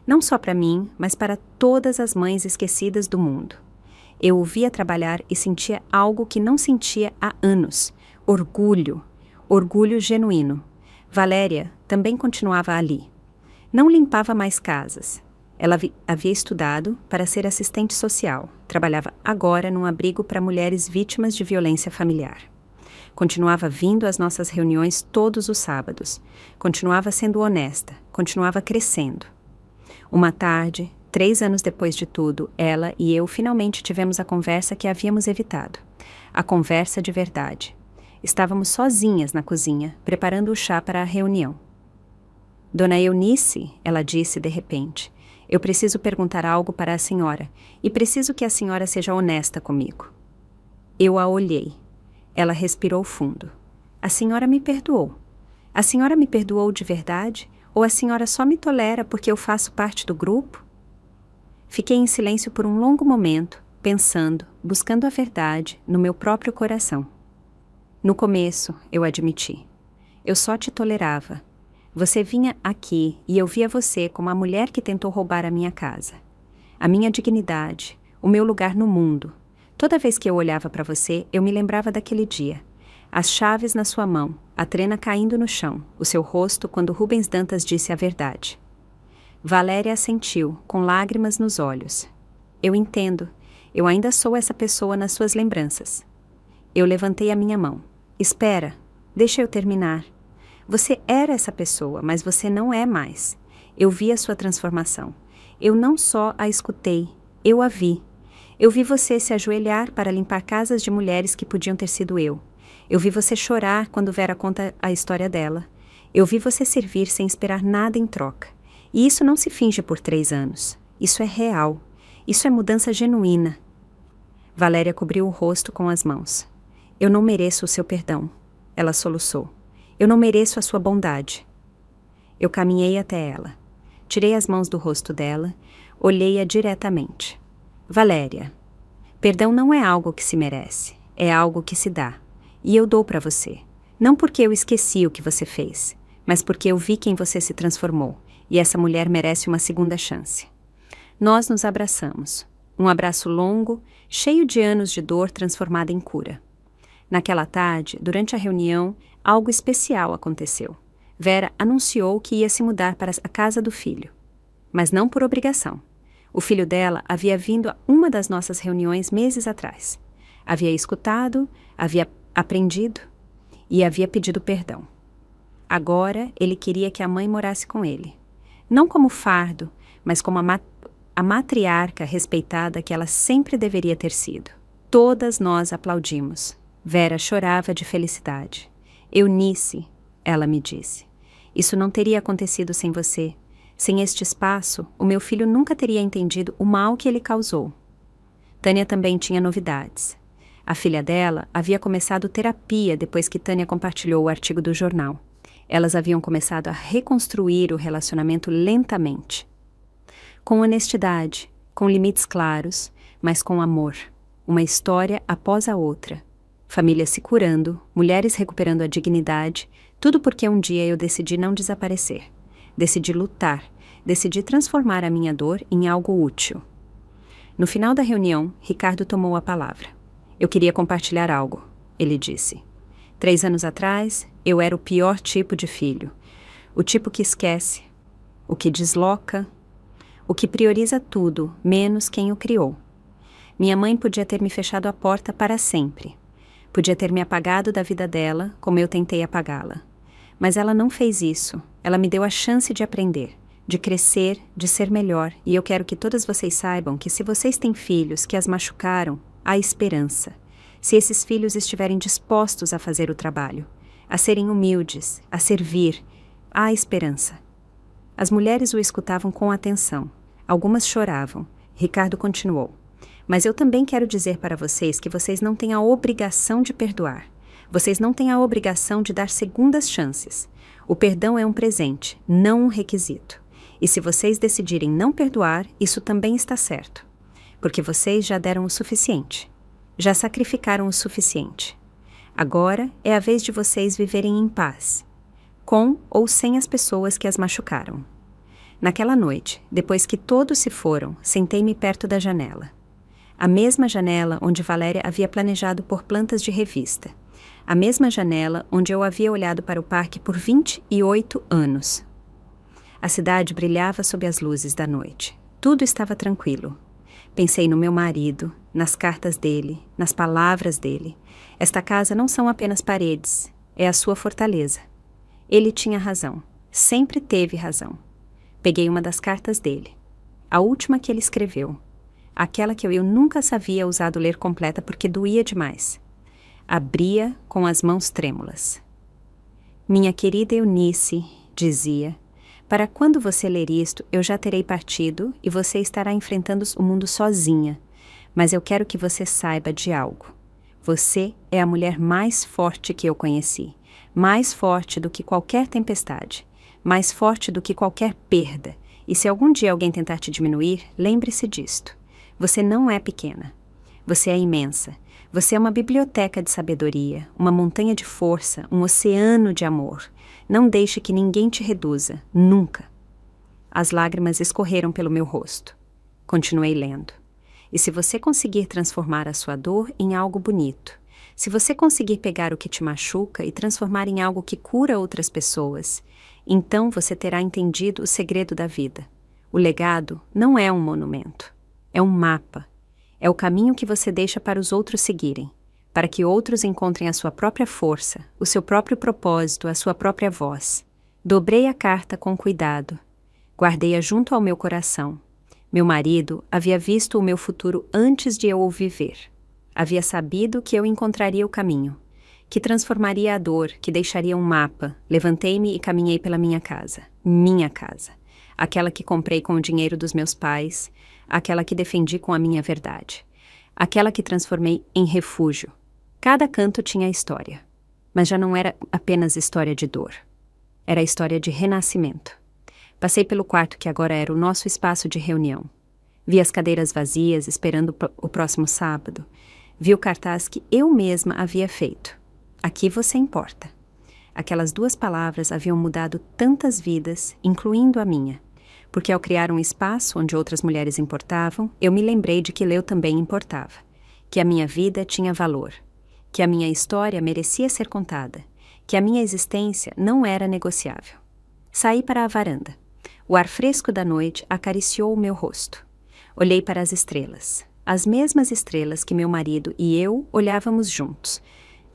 Não só para mim, mas para todas as mães esquecidas do mundo. Eu o via trabalhar e sentia algo que não sentia há anos. Orgulho. Orgulho genuíno. Valéria também continuava ali. Não limpava mais casas. Ela havia estudado para ser assistente social. Trabalhava agora num abrigo para mulheres vítimas de violência familiar. Continuava vindo às nossas reuniões todos os sábados. Continuava sendo honesta. Continuava crescendo. Uma tarde, 3 anos depois de tudo, ela e eu finalmente tivemos a conversa que havíamos evitado. A conversa de verdade. Estávamos sozinhas na cozinha, preparando o chá para a reunião. Dona Eunice, ela disse de repente, eu preciso perguntar algo para a senhora, e preciso que a senhora seja honesta comigo. Eu a olhei. Ela respirou fundo. A senhora me perdoou. A senhora me perdoou de verdade? Ou a senhora só me tolera porque eu faço parte do grupo? Fiquei em silêncio por um longo momento, pensando, buscando a verdade no meu próprio coração. No começo, eu admiti. Eu só te tolerava. Você vinha aqui e eu via você como a mulher que tentou roubar a minha casa. A minha dignidade, o meu lugar no mundo. Toda vez que eu olhava para você, eu me lembrava daquele dia. As chaves na sua mão, a trena caindo no chão, o seu rosto quando Rubens Dantas disse a verdade. Valéria assentiu, com lágrimas nos olhos. Eu entendo. Eu ainda sou essa pessoa nas suas lembranças. Eu levantei a minha mão. Espera, deixa eu terminar. Você era essa pessoa, mas você não é mais. Eu vi a sua transformação. Eu não só a escutei, eu a vi. Eu vi você se ajoelhar para limpar casas de mulheres que podiam ter sido eu. Eu vi você chorar quando Vera conta a história dela. Eu vi você servir sem esperar nada em troca. E isso não se finge por 3 anos. Isso é real. Isso é mudança genuína. Valéria cobriu o rosto com as mãos. Eu não mereço o seu perdão. Ela soluçou. Eu não mereço a sua bondade. Eu caminhei até ela. Tirei as mãos do rosto dela, olhei-a diretamente. Valéria, perdão não é algo que se merece, é algo que se dá. E eu dou para você. Não porque eu esqueci o que você fez, mas porque eu vi quem você se transformou, e essa mulher merece uma segunda chance. Nós nos abraçamos. Um abraço longo, cheio de anos de dor transformada em cura. Naquela tarde, durante a reunião, algo especial aconteceu. Vera anunciou que ia se mudar para a casa do filho. Mas não por obrigação. O filho dela havia vindo a uma das nossas reuniões meses atrás. Havia escutado, havia aprendido e havia pedido perdão. Agora ele queria que a mãe morasse com ele. Não como fardo, mas como a matriarca respeitada que ela sempre deveria ter sido. Todas nós aplaudimos. Vera chorava de felicidade. Eunice, ela me disse, isso não teria acontecido sem você. Sem este espaço, o meu filho nunca teria entendido o mal que ele causou. Tânia também tinha novidades. A filha dela havia começado terapia depois que Tânia compartilhou o artigo do jornal. Elas haviam começado a reconstruir o relacionamento lentamente. Com honestidade, com limites claros, mas com amor. Uma história após a outra. Famílias se curando, mulheres recuperando a dignidade, tudo porque um dia eu decidi não desaparecer. Decidi lutar, decidi transformar a minha dor em algo útil. No final da reunião, Ricardo tomou a palavra. Eu queria compartilhar algo, ele disse. 3 anos atrás, eu era o pior tipo de filho. O tipo que esquece, o que desloca, o que prioriza tudo, menos quem o criou. Minha mãe podia ter me fechado a porta para sempre. Podia ter me apagado da vida dela, como eu tentei apagá-la. Mas ela não fez isso. Ela me deu a chance de aprender, de crescer, de ser melhor. E eu quero que todas vocês saibam que se vocês têm filhos que as machucaram, há esperança. Se esses filhos estiverem dispostos a fazer o trabalho, a serem humildes, a servir, há esperança. As mulheres o escutavam com atenção. Algumas choravam. Ricardo continuou. Mas eu também quero dizer para vocês que vocês não têm a obrigação de perdoar. Vocês não têm a obrigação de dar segundas chances. O perdão é um presente, não um requisito. E se vocês decidirem não perdoar, isso também está certo. Porque vocês já deram o suficiente. Já sacrificaram o suficiente. Agora é a vez de vocês viverem em paz, com ou sem as pessoas que as machucaram. Naquela noite, depois que todos se foram, sentei-me perto da janela. A mesma janela onde Valéria havia planejado pôr plantas de revista. A mesma janela onde eu havia olhado para o parque por 28 anos. A cidade brilhava sob as luzes da noite. Tudo estava tranquilo. Pensei no meu marido, nas cartas dele, nas palavras dele. Esta casa não são apenas paredes, é a sua fortaleza. Ele tinha razão, sempre teve razão. Peguei uma das cartas dele, a última que ele escreveu, aquela que eu nunca havia ousado ler completa porque doía demais. Abria com as mãos trêmulas. Minha querida Eunice, dizia, para quando você ler isto, eu já terei partido e você estará enfrentando o mundo sozinha. Mas eu quero que você saiba de algo. Você é a mulher mais forte que eu conheci. Mais forte do que qualquer tempestade. Mais forte do que qualquer perda. E se algum dia alguém tentar te diminuir, lembre-se disto. Você não é pequena. Você é imensa. Você é uma biblioteca de sabedoria, uma montanha de força, um oceano de amor. Não deixe que ninguém te reduza, nunca. As lágrimas escorreram pelo meu rosto. Continuei lendo. E se você conseguir transformar a sua dor em algo bonito, se você conseguir pegar o que te machuca e transformar em algo que cura outras pessoas, então você terá entendido o segredo da vida. O legado não é um monumento, é um mapa. É o caminho que você deixa para os outros seguirem, para que outros encontrem a sua própria força, o seu próprio propósito, a sua própria voz. Dobrei a carta com cuidado. Guardei-a junto ao meu coração. Meu marido havia visto o meu futuro antes de eu o viver. Havia sabido que eu encontraria o caminho, que transformaria a dor, que deixaria um mapa. Levantei-me e caminhei pela minha casa. Minha casa. Aquela que comprei com o dinheiro dos meus pais, aquela que defendi com a minha verdade, aquela que transformei em refúgio. Cada canto tinha história, mas já não era apenas história de dor. Era história de renascimento. Passei pelo quarto que agora era o nosso espaço de reunião. Vi as cadeiras vazias esperando o próximo sábado. Vi o cartaz que eu mesma havia feito. Aqui você importa. Aquelas 2 palavras haviam mudado tantas vidas, incluindo a minha. Porque ao criar um espaço onde outras mulheres importavam, eu me lembrei de que Leo também importava. Que a minha vida tinha valor. Que a minha história merecia ser contada. Que a minha existência não era negociável. Saí para a varanda. O ar fresco da noite acariciou o meu rosto. Olhei para as estrelas. As mesmas estrelas que meu marido e eu olhávamos juntos.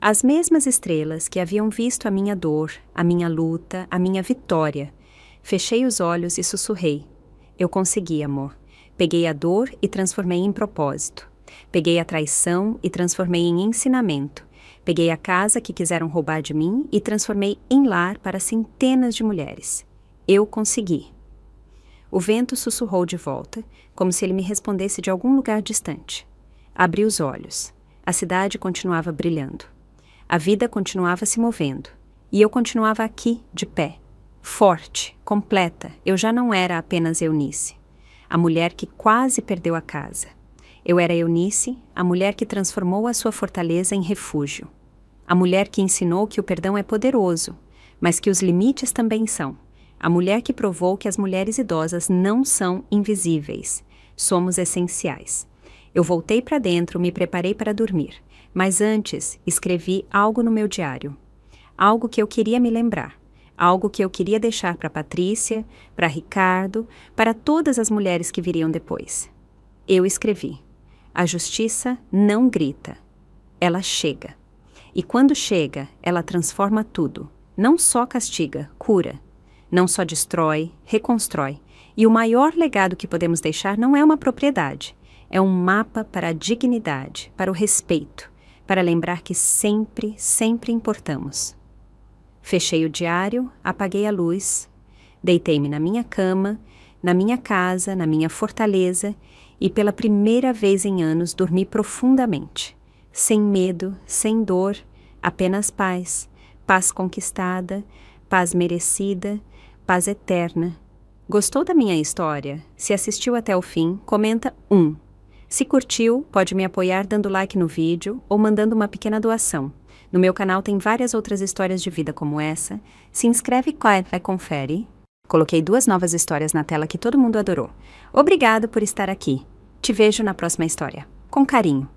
As mesmas estrelas que haviam visto a minha dor, a minha luta, a minha vitória. Fechei os olhos e sussurrei. Eu consegui, amor. Peguei a dor e transformei em propósito. Peguei a traição e transformei em ensinamento. Peguei a casa que quiseram roubar de mim e transformei em lar para centenas de mulheres. Eu consegui. O vento sussurrou de volta, como se ele me respondesse de algum lugar distante. Abri os olhos. A cidade continuava brilhando. A vida continuava se movendo. E eu continuava aqui, de pé. Forte, completa, eu já não era apenas Eunice, a mulher que quase perdeu a casa. Eu era Eunice, a mulher que transformou a sua fortaleza em refúgio. A mulher que ensinou que o perdão é poderoso, mas que os limites também são. A mulher que provou que as mulheres idosas não são invisíveis. Somos essenciais. Eu voltei para dentro, me preparei para dormir, mas antes escrevi algo no meu diário. Algo que eu queria me lembrar. Algo que eu queria deixar para Patrícia, para Ricardo, para todas as mulheres que viriam depois. Eu escrevi: A justiça não grita, ela chega. E quando chega, ela transforma tudo. Não só castiga, cura. Não só destrói, reconstrói. E o maior legado que podemos deixar não é uma propriedade. É um mapa para a dignidade, para o respeito, para lembrar que sempre, sempre importamos. Fechei o diário, apaguei a luz, deitei-me na minha cama, na minha casa, na minha fortaleza e pela primeira vez em anos dormi profundamente. Sem medo, sem dor, apenas paz. Paz conquistada, paz merecida, paz eterna. Gostou da minha história? Se assistiu até o fim, comenta 1. Se curtiu, pode me apoiar dando like no vídeo ou mandando uma pequena doação. No meu canal tem várias outras histórias de vida como essa. Se inscreve e confere. Coloquei 2 novas histórias na tela que todo mundo adorou. Obrigado por estar aqui. Te vejo na próxima história. Com carinho.